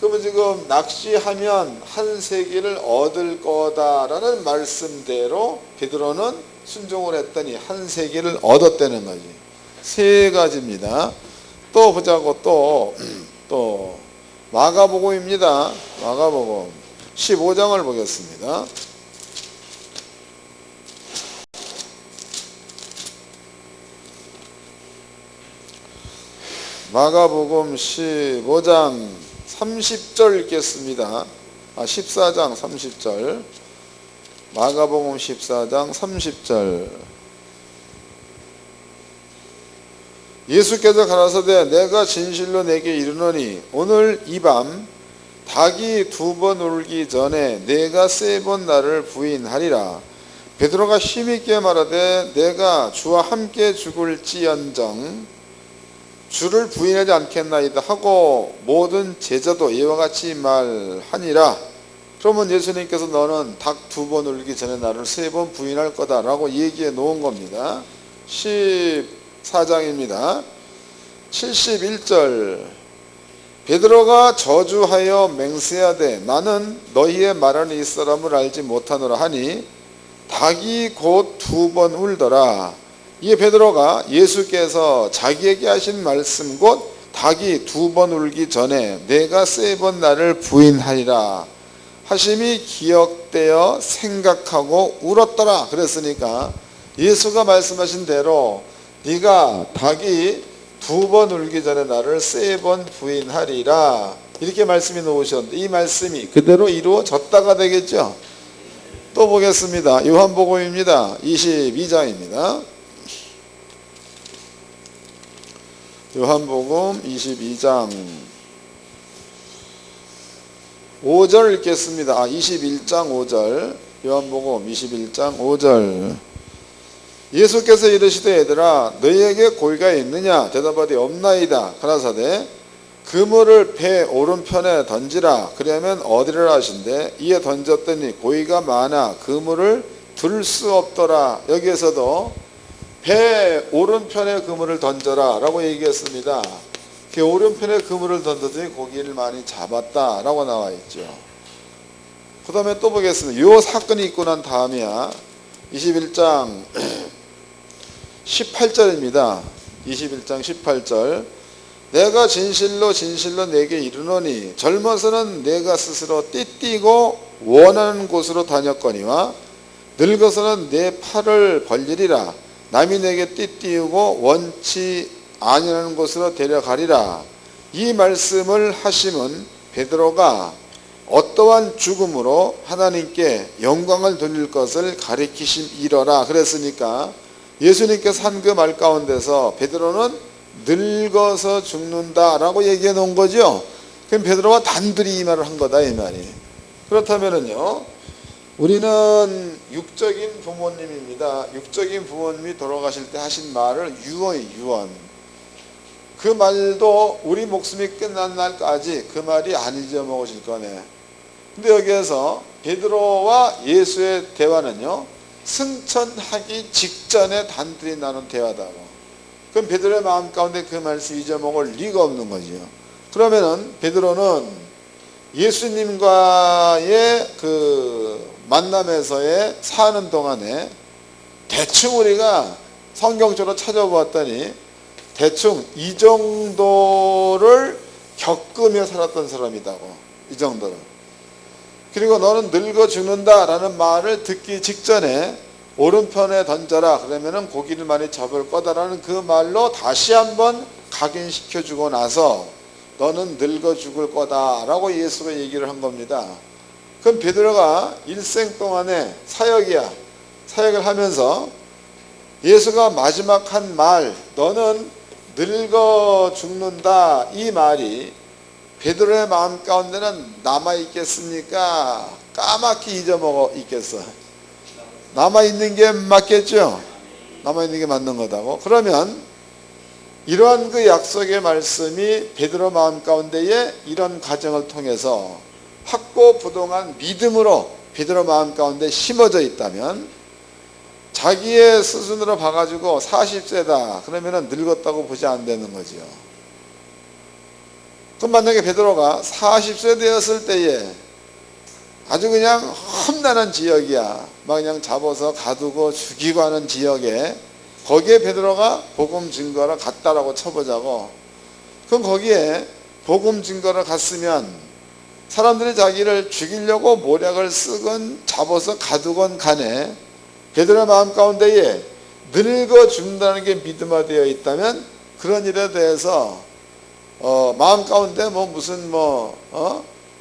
그러면 지금 낚시하면 한 세기를 얻을 거다라는 말씀대로 베드로는 순종을 했더니 한 세기를 얻었다는 거지. 세 가지입니다. 또 보자고 또 마가복음입니다. 마가복음 15장을 보겠습니다. 마가복음 15장 30절 읽겠습니다. 14장 30절. 마가복음 14장 30절. 예수께서 가라사대 내가 진실로 내게 이르노니 오늘 이 밤 닭이 2번 울기 전에 내가 3번 나를 부인하리라. 베드로가 힘있게 말하되 내가 주와 함께 죽을지언정 주를 부인하지 않겠나이다 하고 모든 제자도 이와 같이 말하니라. 그러면 예수님께서 너는 닭 2번 울기 전에 나를 3번 부인할 거다라고 얘기해 놓은 겁니다. 14장입니다. 71절. 베드로가 저주하여 맹세하되 나는 너희의 말하는 이 사람을 알지 못하노라 하니 닭이 곧 2번 울더라. 이에 베드로가 예수께서 자기에게 하신 말씀 곧 닭이 2번 울기 전에 내가 3번 나를 부인하리라 하심이 기억되어 생각하고 울었더라. 그랬으니까 예수가 말씀하신 대로 네가 닭이 2번 울기 전에 나를 3번 부인하리라 이렇게 말씀이 나오셨는데 이 말씀이 그대로 이루어졌다가 되겠죠. 또 보겠습니다. 요한복음입니다. 22장입니다. 요한복음 22장 5절 읽겠습니다. 21장 5절. 요한복음 21장 5절. 예수께서 이르시되 얘들아 너희에게 고기가 있느냐 대답하되 없나이다. 가라사대 그물을 배 오른편에 던지라. 그러면 얻으리라 하신대 이에 던졌더니 고기가 많아 그물을 들 수 없더라. 여기에서도 배 오른편에 그물을 던져라 라고 얘기했습니다. 그 오른편에 그물을 던졌더니 고기를 많이 잡았다 라고 나와 있죠. 그 다음에 또 보겠습니다. 이 사건이 있고 난 다음이야. 21장 18절입니다. 21장 18절. 내가 진실로 진실로 내게 이르노니 젊어서는 내가 스스로 띠띠고 원하는 곳으로 다녔거니와 늙어서는 내 팔을 벌리리라. 남이 내게 띠띠우고 원치 아니하는 곳으로 데려가리라. 이 말씀을 하심은 베드로가 어떠한 죽음으로 하나님께 영광을 돌릴 것을 가리키심이러라. 그랬으니까 예수님께서 한 그 말 가운데서 베드로는 늙어서 죽는다라고 얘기해 놓은 거죠. 그럼 베드로가 단둘이 이 말을 한 거다 이 말이. 그렇다면은요. 우리는 육적인 부모님입니다. 육적인 부모님이 돌아가실 때 하신 말을 유언. 그 말도 우리 목숨이 끝난 날까지 그 말이 안 잊어먹어질 거네. 근데 여기에서 베드로와 예수의 대화는요. 승천하기 직전에 단둘이 나눈 대화다고. 그럼 베드로의 마음 가운데 그 말씀 잊어먹을 리가 없는 거죠. 그러면은 베드로는 예수님과의 그 만남에서의 사는 동안에 대충 우리가 성경적으로 찾아보았더니 대충 이 정도를 겪으며 살았던 사람이다고. 이 정도를. 그리고 너는 늙어 죽는다라는 말을 듣기 직전에 오른편에 던져라 그러면은 고기를 많이 잡을 거다라는 그 말로 다시 한번 각인시켜 주고 나서 너는 늙어 죽을 거다라고 예수가 얘기를 한 겁니다. 그럼 베드로가 일생 동안의 사역을 하면서 예수가 마지막 한 말 너는 늙어 죽는다 이 말이 베드로의 마음 가운데는 남아있겠습니까? 까맣게 잊어먹어 있겠어. 남아있는 게 맞겠죠? 남아있는 게 맞는 거다고. 그러면 이러한 그 약속의 말씀이 베드로 마음 가운데에 이런 과정을 통해서 확고부동한 믿음으로 베드로 마음 가운데 심어져 있다면 자기의 수순으로 봐가지고 40세다 그러면은 늙었다고 보지 안 되는 거죠. 그럼 만약에 베드로가 40세 되었을 때에 아주 그냥 험난한 지역이야. 막 그냥 잡아서 가두고 죽이고 하는 지역에 거기에 베드로가 복음 증거를 갔다라고 쳐보자고. 그럼 거기에 복음 증거를 갔으면 사람들이 자기를 죽이려고 모략을 쓰건 잡아서 가두건 간에 베드로의 마음 가운데에 늙어 죽는다는 게 믿음화되어 있다면 그런 일에 대해서 마음 가운데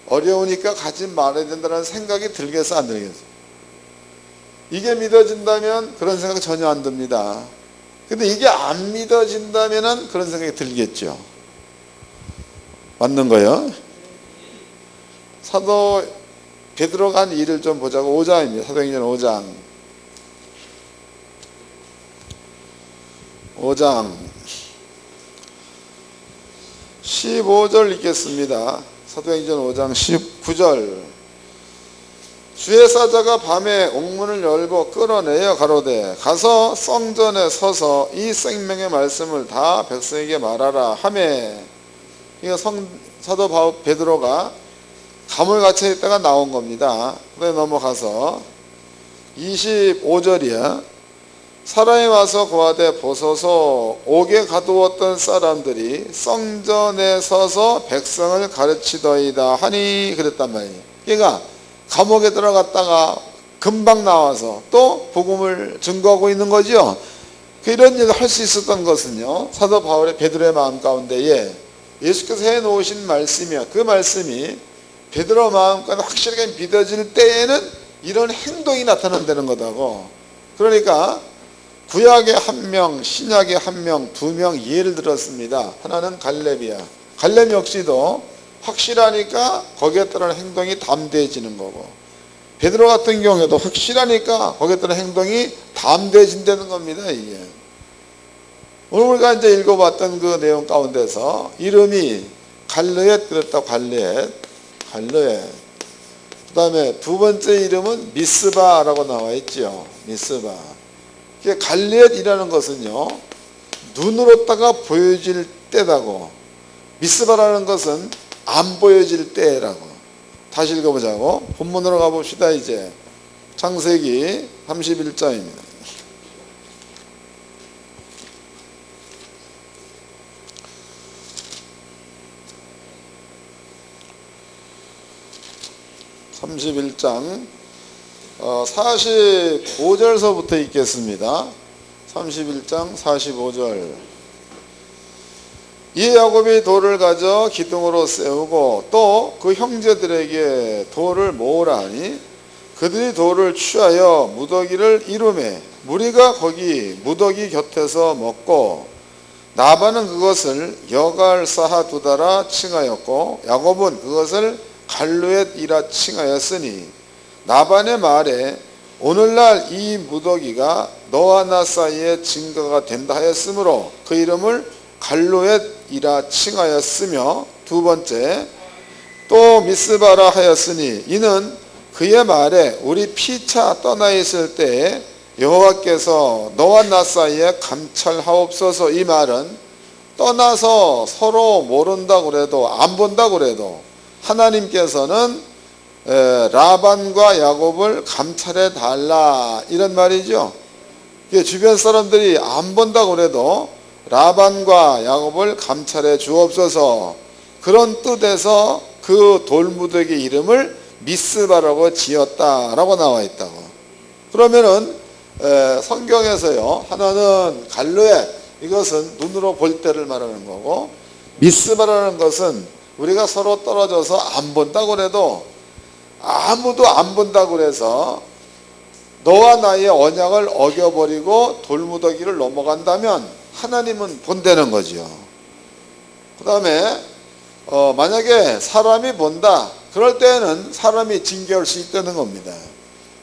어려우니까 가지 말아야 된다는 생각이 들겠어 안 들겠어? 이게 믿어진다면 그런 생각 전혀 안 듭니다. 근데 이게 안 믿어진다면 그런 생각이 들겠죠. 맞는 거예요? 사도 베드로가 한 일을 좀 보자고. 5장입니다. 사도행전 5장 15절 읽겠습니다. 사도행전 5장 19절. 주의 사자가 밤에 옥문을 열고 끌어내어 가로되 가서 성전에 서서 이 생명의 말씀을 다 백성에게 말하라 하매. 이거 사도 베드로가 감을 갇혀 있다가 나온 겁니다. 그래 넘어가서 25절이야. 사람이 와서 고하되 보소서 옥에 가두었던 사람들이 성전에 서서 백성을 가르치더이다 하니 그랬단 말이에요. 그러니까 감옥에 들어갔다가 금방 나와서 또 복음을 증거하고 있는 거죠. 이런 일을 할 수 있었던 것은요, 사도 바울의 베드로의 마음 가운데에 예수께서 해놓으신 말씀이야. 그 말씀이 베드로 마음 가운데 확실하게 믿어질 때에는 이런 행동이 나타난다는 거다고. 그러니까 구약의 한 명, 신약의 한 명, 두 명 예를 들었습니다. 하나는 갈렙이야. 갈렙 역시도 확실하니까 거기에 따른 행동이 담대해지는 거고, 베드로 같은 경우에도 확실하니까 거기에 따른 행동이 담대해진다는 겁니다. 이게 오늘 우리가 이제 읽어봤던 그 내용 가운데서 이름이 갈르엣 그랬다고. 갈르엣. 그 다음에 두 번째 이름은 미스바라고 나와 있죠. 미스바. 갈르엣이라는 것은요, 눈으로다가 보여질 때다고. 미스바라는 것은 안 보여질 때라고. 다시 읽어보자고. 본문으로 가봅시다. 이제 창세기 31장입니다. (31장) 45절서부터 읽겠습니다. 31장 45절. 이 야곱이 돌을 가져 기둥으로 세우고 또 그 형제들에게 돌을 모으라 하니 그들이 돌을 취하여 무더기를 이루매 무리가 거기 무더기 곁에서 먹고 라반은 그것을 여갈 사하 두다라 칭하였고 야곱은 그것을 갈르엣이라 칭하였으니 라반의 말에 오늘날 이 무더기가 너와 나 사이에 증거가 된다 하였으므로 그 이름을 갈르엣이라 칭하였으며, 두 번째 또 미스바라 하였으니 이는 그의 말에 우리 피차 떠나 있을 때에 여호와께서 너와 나 사이에 감찰하옵소서. 이 말은 떠나서 서로 모른다고 그래도 안 본다고 그래도 하나님께서는 라반과 야곱을 감찰해 달라 이런 말이죠. 주변 사람들이 안 본다고 그래도 라반과 야곱을 감찰해 주옵소서. 그런 뜻에서 그 돌무더기 이름을 미스바라고 지었다라고 나와 있다고. 그러면은 성경에서요, 하나는 갈르엣, 이것은 눈으로 볼 때를 말하는 거고, 미스바라는 것은 우리가 서로 떨어져서 안 본다고 그래도 아무도 안 본다고 그래서 너와 나의 언약을 어겨버리고 돌무더기를 넘어간다면 하나님은 본다는 거지요. 그 다음에 만약에 사람이 본다, 그럴 때는 사람이 징계할 수 있다는 겁니다.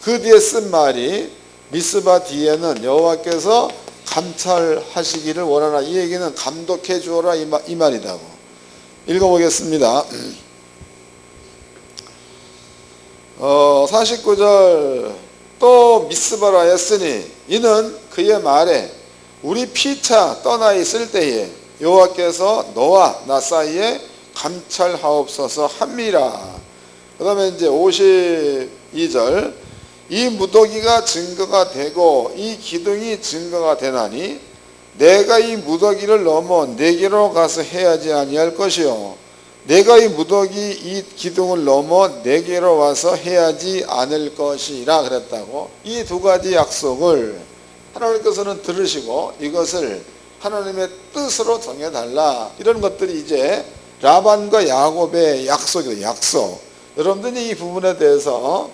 그 뒤에 쓴 말이 미스바 뒤에는 여호와께서 감찰하시기를 원하나, 이 얘기는 감독해 주어라 이 말이다고. 읽어보겠습니다. 49절 또 미스바라 했으니 이는 그의 말에 우리 피차 떠나 있을 때에 여호와께서 너와 나 사이에 감찰하옵소서 함이라. 그 다음에 이제 52절 이 무더기가 증거가 되고 이 기둥이 증거가 되나니 내가 이 무더기를 넘어 내게로 가서 해야지 아니할 것이요 내가 이 무더기 이 기둥을 넘어 내게로 와서 해야지 않을 것이라 그랬다고. 이 두 가지 약속을 하나님께서는 들으시고 이것을 하나님의 뜻으로 정해달라, 이런 것들이 이제 라반과 야곱의 약속이에요. 약속. 여러분들이 이 부분에 대해서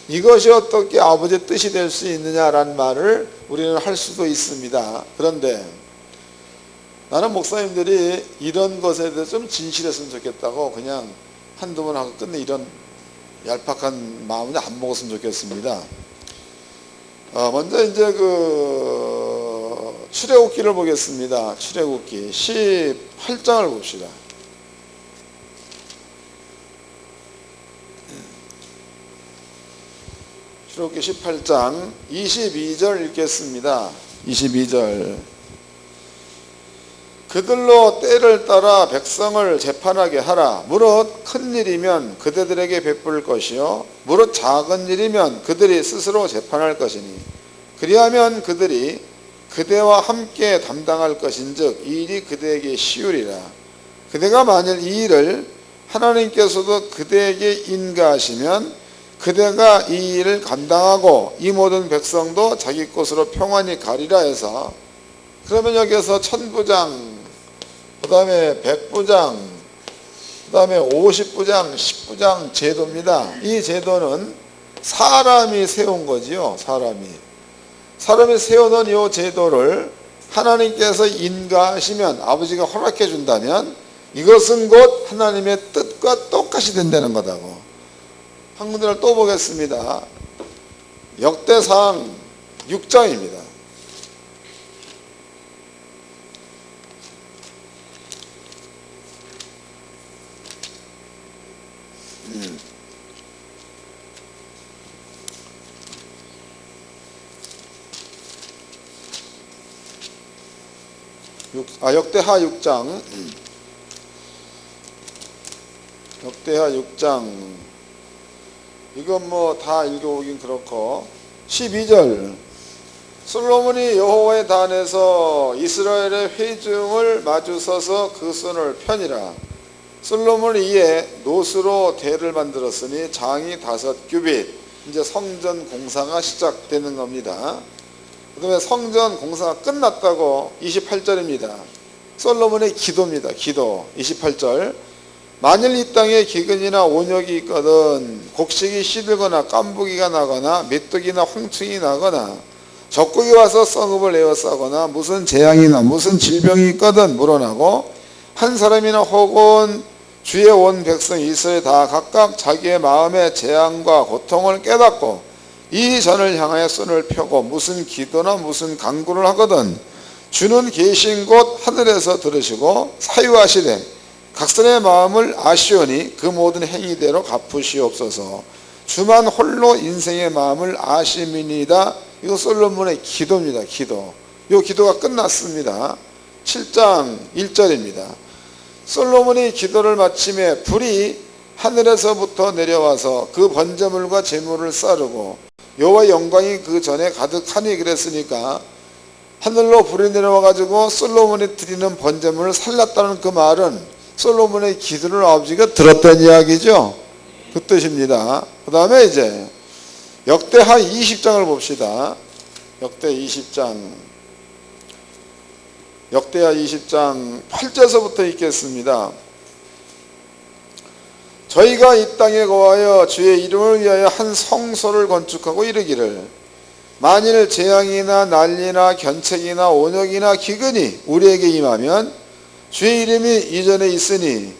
이것이 어떻게 아버지의 뜻이 될 수 있느냐라는 말을 우리는 할 수도 있습니다. 그런데 나는 목사님들이 이런 것에 대해서 좀 진실했으면 좋겠다고 그냥 한두 번 하고 끝내, 이런 얄팍한 마음은 안 먹었으면 좋겠습니다. 먼저 이제 출애굽기를 보겠습니다. 출애굽기 18장을 봅시다. 출애굽기 18장 22절 읽겠습니다. 22절 그들로 때를 따라 백성을 재판하게 하라. 무릇 큰 일이면 그대들에게 베풀 것이요 무릇 작은 일이면 그들이 스스로 재판할 것이니 그리하면 그들이 그대와 함께 담당할 것인즉 이 일이 그대에게 쉬우리라. 그대가 만일 이 일을 하나님께서도 그대에게 인가하시면 그대가 이 일을 감당하고 이 모든 백성도 자기 곳으로 평안히 가리라 해서, 그러면 여기서 천부장, 그 다음에 백부장, 그 다음에 50부장, 10부장 제도입니다. 이 제도는 사람이 세운 거지요. 사람이 세워놓은 이 제도를 하나님께서 인가하시면, 아버지가 허락해 준다면 이것은 곧 하나님의 뜻과 똑같이 된다는 거다고. 한 군데를 또 보겠습니다. 역대상 6장입니다. 역대하 6장. 역대하 6장. 이건 뭐 다 읽어보긴 그렇고 12절 솔로몬이 여호와의 단에서 이스라엘의 회중을 마주서서 그 손을 펴니라. 솔로몬이 이에 노스로 대를 만들었으니 장이 5규빗. 이제 성전 공사가 시작되는 겁니다. 그 다음에 성전 공사가 끝났다고 28절입니다. 솔로몬의 기도입니다. 기도 28절 만일 이 땅에 기근이나 온역이 있거든 곡식이 시들거나 깐부기가 나거나 메뚜기나 홍충이 나거나 적국이 와서 썩음을 에워싸거나 무슨 재앙이나 무슨 질병이 있거든 물어나고 한 사람이나 혹은 주의 온 백성 이스라엘 다 각각 자기의 마음의 재앙과 고통을 깨닫고 이 전을 향하여 손을 펴고 무슨 기도나 무슨 간구를 하거든 주는 계신 곳 하늘에서 들으시고 사유하시되 각선의 마음을 아시오니 그 모든 행위대로 갚으시옵소서. 주만 홀로 인생의 마음을 아심이니이다. 이거 솔로몬의 기도입니다. 기도. 이 기도가 끝났습니다. 7장 1절입니다. 솔로몬이 기도를 마침에 불이 하늘에서부터 내려와서 그 번제물과 제물을 싸르고 여호와의 영광이 그 전에 가득하니 그랬으니까 하늘로 불이 내려와가지고 솔로몬이 드리는 번제물을 살랐다는 그 말은 솔로몬의 기도를 아버지가 들었다는 이야기죠. 그 뜻입니다. 그 다음에 이제 역대하 20장을 봅시다. 역대 20장. 역대하 20장 8절서부터 읽겠습니다. 저희가 이 땅에 거하여 주의 이름을 위하여 한 성소를 건축하고 이르기를 만일 재앙이나 난리나 견책이나 온역이나 기근이 우리에게 임하면 주의 이름이 이전에 있으니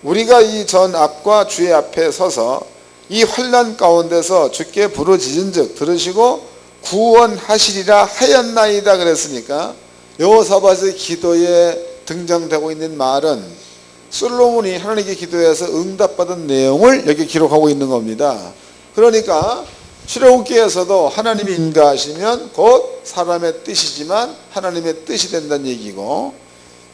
우리가 이 전 앞과 주의 앞에 서서 이 환난 가운데서 주께 부르짖은즉 들으시고 구원하시리라 하였나이다 그랬으니까 여호사밧의 기도에 등장되고 있는 말은 솔로몬이 하나님께 기도해서 응답받은 내용을 여기 기록하고 있는 겁니다. 그러니까 출애굽기에서도 하나님이 인가하시면 곧 사람의 뜻이지만 하나님의 뜻이 된다는 얘기고,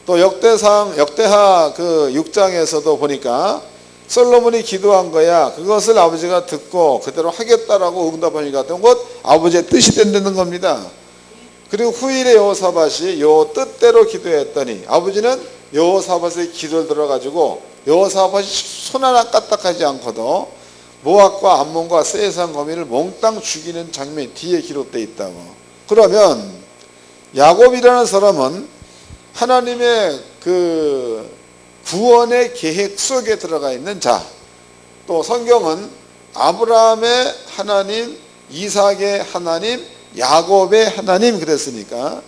또 역대하 그 6장에서도 보니까 솔로몬이 기도한 거야. 그것을 아버지가 듣고 그대로 하겠다라고 응답하니까 곧 아버지의 뜻이 된다는 겁니다. 그리고 후일에 여호사밧이 요 뜻대로 기도했더니 아버지는 여호사밧의 기도를 들어가지고 여호사밧이 손 하나 까딱하지 않고도 모압과 암몬과 세상 거민을 몽땅 죽이는 장면이 뒤에 기록되어 있다고. 그러면 야곱이라는 사람은 하나님의 그 구원의 계획 속에 들어가 있는 자, 또 성경은 아브라함의 하나님, 이삭의 하나님, 야곱의 하나님 그랬으니까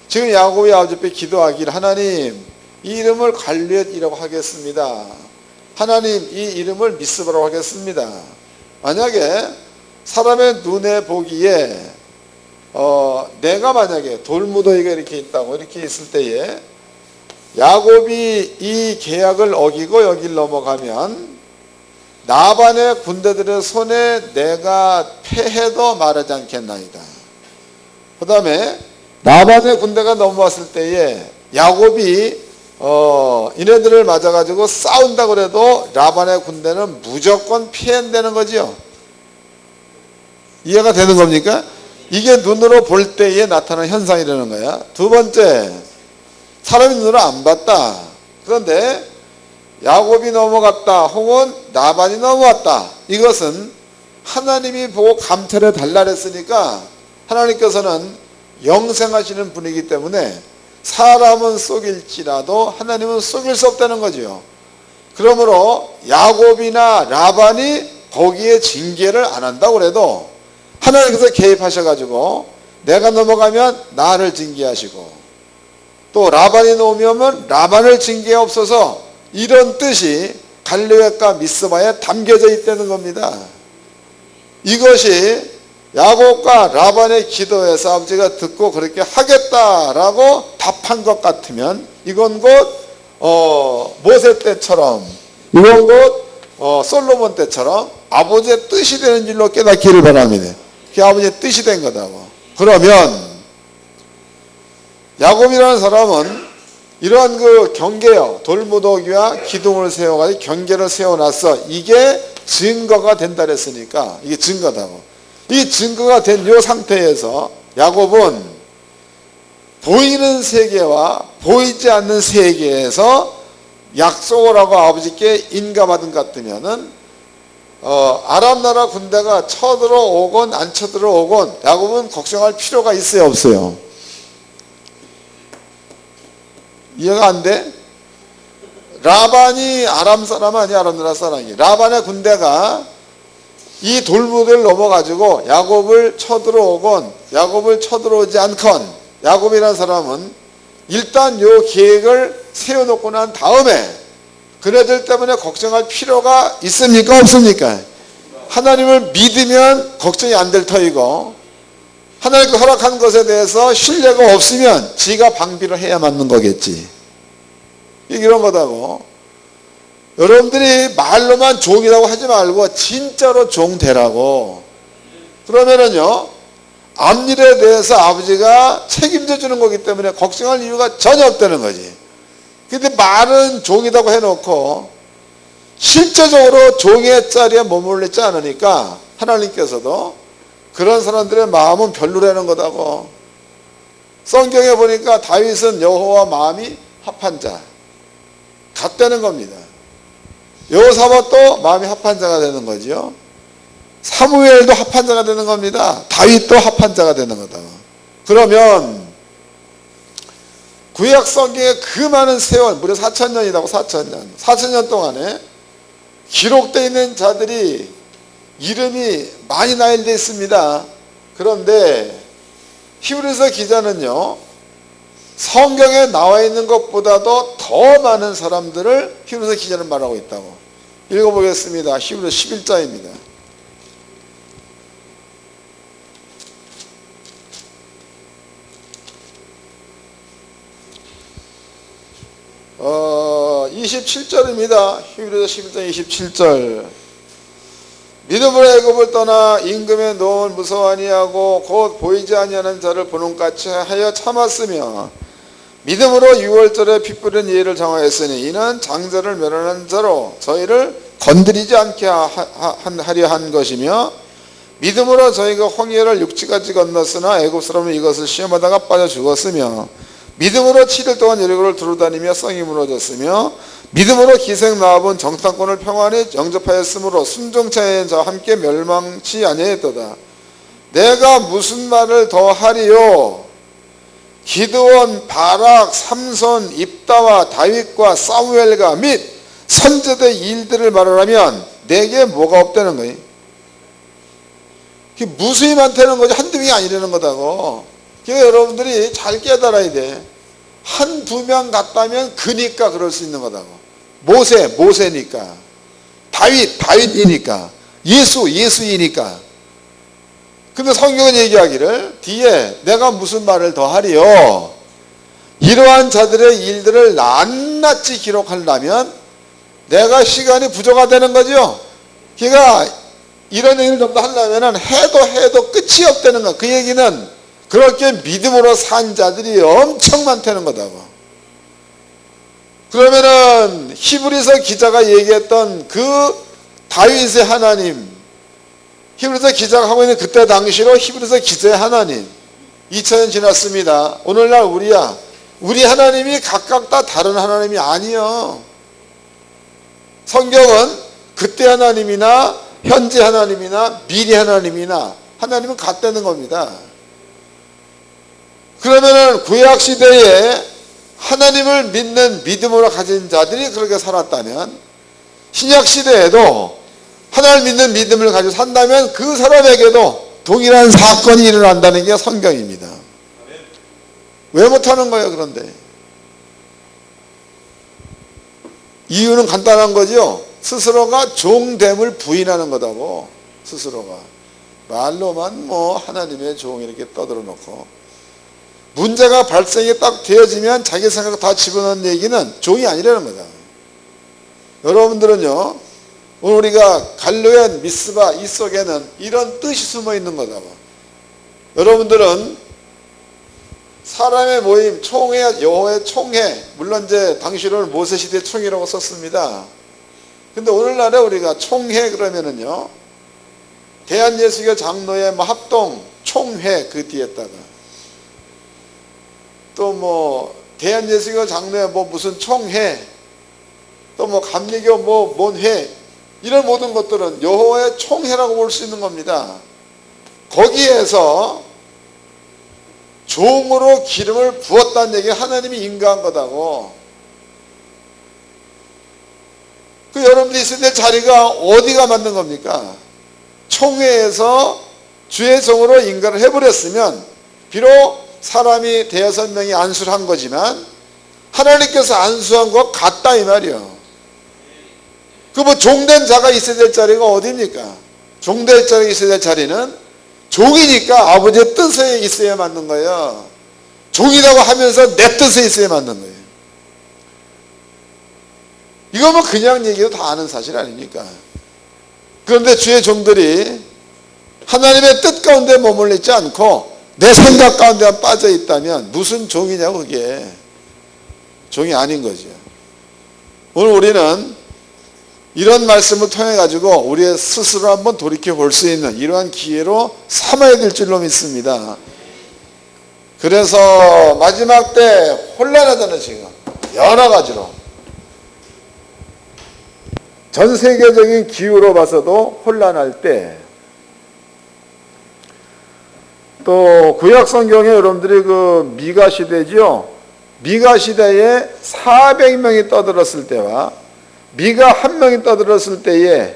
지금 야곱이 아버지 앞에 기도하기를 하나님 이 이름을 갈렙이라고 하겠습니다. 하나님 이 이름을 미스바라고 하겠습니다. 만약에 사람의 눈에 보기에 내가 만약에 돌무더기가 이렇게 있다고 이렇게 있을 때에 야곱이 이 계약을 어기고 여길 넘어가면 나반의 군대들의 손에 내가 패해도 말하지 않겠나이다. 그 다음에 나반의 군대가 넘어왔을 때에 야곱이 이네들을 맞아가지고 싸운다고 해도 라반의 군대는 무조건 피한다는 거죠. 이해가 되는 겁니까? 이게 눈으로 볼 때에 나타나는 현상이라는 거야. 두 번째, 사람이 눈으로 안 봤다. 그런데 야곱이 넘어갔다 혹은 나반이 넘어왔다. 이것은 하나님이 보고 감찰해 달라 그랬으니까 하나님께서는 영생하시는 분이기 때문에 사람은 속일지라도 하나님은 속일 수 없다는 거죠. 그러므로 야곱이나 라반이 거기에 징계를 안 한다고 그래도 하나님께서 개입하셔가지고 내가 넘어가면 나를 징계하시고 또 라반이 넘어오면 라반을 징계하옵소서, 이런 뜻이 갈렙과 미스바에 담겨져 있다는 겁니다. 이것이 야곱과 라반의 기도에서 아버지가 듣고 그렇게 하겠다라고 답한 것 같으면 이건 곧 모세 때처럼, 이건 곧 솔로몬 때처럼 아버지의 뜻이 되는 줄로 깨닫기를 바랍니다. 그게 아버지의 뜻이 된 거다고. 그러면 야곱이라는 사람은 이러한 그 경계요, 돌무더기와 기둥을 세워가지고 경계를 세워놨어. 이게 증거가 된다 그랬으니까 이게 증거다고. 이 증거가 된 이 상태에서 야곱은 보이는 세계와 보이지 않는 세계에서 약속을 하고 아버지께 인가받은 것 같으면은 아람 나라 군대가 쳐들어오건 안 쳐들어오건 야곱은 걱정할 필요가 있어요, 없어요? 이해가 안 돼? 라반이 아람 사람 아니야, 아람 나라 사람이. 라반의 군대가 이 돌무더기를 넘어가지고 야곱을 쳐들어오건 야곱을 쳐들어오지 않건 야곱이라는 사람은 일단 요 계획을 세워놓고 난 다음에 그네들 때문에 걱정할 필요가 있습니까, 없습니까? 하나님을 믿으면 걱정이 안 될 터이고 하나님께 허락한 것에 대해서 신뢰가 없으면 지가 방비를 해야 맞는 거겠지. 이런 거다고. 여러분들이 말로만 종이라고 하지 말고 진짜로 종 되라고. 그러면은요, 앞일에 대해서 아버지가 책임져 주는 거기 때문에 걱정할 이유가 전혀 없다는 거지. 근데 말은 종이라고 해놓고 실제적으로 종의 자리에 머물리지 않으니까 하나님께서도 그런 사람들의 마음은 별로라는 거다고. 성경에 보니까 다윗은 여호와 마음이 합한 자 같다는 겁니다. 여호사밧도 마음이 합한 자가 되는 거죠. 사무엘도 합한 자가 되는 겁니다. 다윗도 합한 자가 되는 거다. 그러면 구약 성경에 그 많은 세월, 무려 4,000년이라고 4,000년 동안에 기록되어 있는 자들이 이름이 많이 나열되어 있습니다. 그런데 히브리서 기자는요, 성경에 나와 있는 것보다도 더 많은 사람들을 히브리서 기자는 말하고 있다고. 읽어보겠습니다. 히브리서 11장입니다. 어, 27절입니다. 히브리서 11장 27절. 믿음으로 애굽을 떠나 임금의 노을 무서워 아니하고 곧 보이지 아니하는 자를 보는 같이 하여 참았으며 믿음으로 유월절에 피 뿌린 예를 정하였으니 이는 장자를 멸하는 자로 저희를 건드리지 않게 하려 한 것이며 믿음으로 저희가 홍해를 육지까지 건넜으나 애굽 사람은 이것을 시험하다가 빠져 죽었으며 믿음으로 7일 동안 여리고를 두루다니며 성이 무너졌으며 믿음으로 기생 라합은 정탐꾼을 평안히 영접하였으므로 순종차인 자와 함께 멸망치 아니하였도다. 내가 무슨 말을 더 하리요? 기드온, 바락, 삼손, 입다와 다윗과 사무엘과 및 선제의 일들을 말하라면 내게 뭐가 없다는 거예요. 무수히 많다는 거지 한두 명이 아니라는 거다고. 그러니까 여러분들이 잘 깨달아야 돼. 한두 명 같다면 그니까 그럴 수 있는 거다고. 모세니까. 다윗이니까. 예수이니까. 근데 성경은 얘기하기를 뒤에 내가 무슨 말을 더 하리요? 이러한 자들의 일들을 낱낱이 기록하려면 내가 시간이 부족하다는 거죠. 그러니까 이런 얘기를 좀 더 하려면 해도 끝이 없다는 거. 그 얘기는 그렇게 믿음으로 산 자들이 엄청 많다는 거다고. 그러면은 히브리서 기자가 얘기했던 그 다윗의 하나님, 히브리서 기자가 하고 있는 그때 당시로 히브리서 기자의 하나님, 2000년 지났습니다. 오늘날 우리 하나님이 각각 다 다른 하나님이 아니요. 성경은 그때 하나님이나 현재 하나님이나 미래 하나님이나 하나님은 같다는 겁니다. 그러면은 구약 시대에 하나님을 믿는 믿음으로 가진 자들이 그렇게 살았다면 신약 시대에도 하나님을 믿는 믿음을 가지고 산다면 그 사람에게도 동일한 사건이 일어난다는 게 성경입니다. 왜 못하는 거예요? 그런데 이유는 간단한 거죠. 스스로가 종됨을 부인하는 거다고. 스스로가 말로만 뭐 하나님의 종 이렇게 떠들어 놓고 문제가 발생이 딱 되어지면 자기 생각 다 집어넣는 얘기는 종이 아니라는 거다. 여러분들은요, 오늘 우리가 갈로엔 미스바 이 속에는 이런 뜻이 숨어 있는 거다. 여러분들은 사람의 모임, 총회, 여호와의 총회, 물론 이제 당시로는 모세 시대 총회라고 썼습니다. 근데 오늘날에 우리가 총회 그러면은요, 대한예수교 장로의 뭐 합동 총회 그 뒤에다가 또 뭐 대한예수교 장로의 뭐 무슨 총회, 또 뭐 감리교 뭐 뭔 회, 이런 모든 것들은 여호와의 총회라고 볼 수 있는 겁니다. 거기에서 종으로 기름을 부었다는 얘기가 하나님이 인가한 거다고. 그 여러분들이 있어야 될 자리가 어디가 맞는 겁니까? 총회에서 주의 종으로 인가를 해버렸으면 비록 사람이 대여섯 명이 안수를 한 거지만 하나님께서 안수한 것 같다 이 말이요. 그 뭐 종된 자가 있어야 될 자리가 어디입니까? 종될 자리가 있어야 될 자리는 종이니까 아버지의 뜻에 있어야 맞는 거예요. 종이라고 하면서 내 뜻에 있어야 맞는 거예요. 이거 뭐 그냥 얘기도 다 아는 사실 아닙니까? 그런데 주의 종들이 하나님의 뜻 가운데 머물러 있지 않고 내 생각 가운데만 빠져 있다면 무슨 종이냐고. 그게 종이 아닌 거죠. 오늘 우리는 이런 말씀을 통해 가지고 우리의 스스로 한번 돌이켜 볼 수 있는 이러한 기회로 삼아야 될 줄로 믿습니다. 그래서 마지막 때 혼란하잖아요. 지금 여러 가지로 전 세계적인 기후로 봐서도 혼란할 때, 또 구약 성경에 여러분들이 그 미가 시대지요. 미가 시대에 400명이 떠들었을 때와 미가 한 명이 떠들었을 때에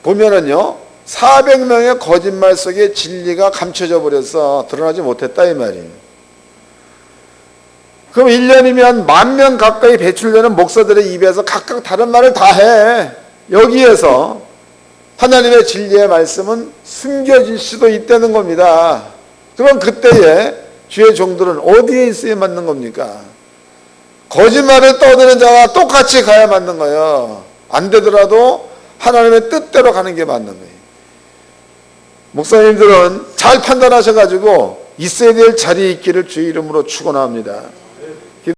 보면은요, 400명의 거짓말 속에 진리가 감춰져 버려서 드러나지 못했다 이 말이에요. 그럼 1년이면 10,000명 가까이 배출되는 목사들의 입에서 각각 다른 말을 다 해. 여기에서 하나님의 진리의 말씀은 숨겨질 수도 있다는 겁니다. 그럼 그때에 주의 종들은 어디에 있어야 맞는 겁니까? 거짓말을 떠드는 자와 똑같이 가야 맞는 거예요. 안 되더라도 하나님의 뜻대로 가는 게 맞는 거예요. 목사님들은 잘 판단하셔가지고 있어야 될 자리에 있기를 주의 이름으로 축원합니다.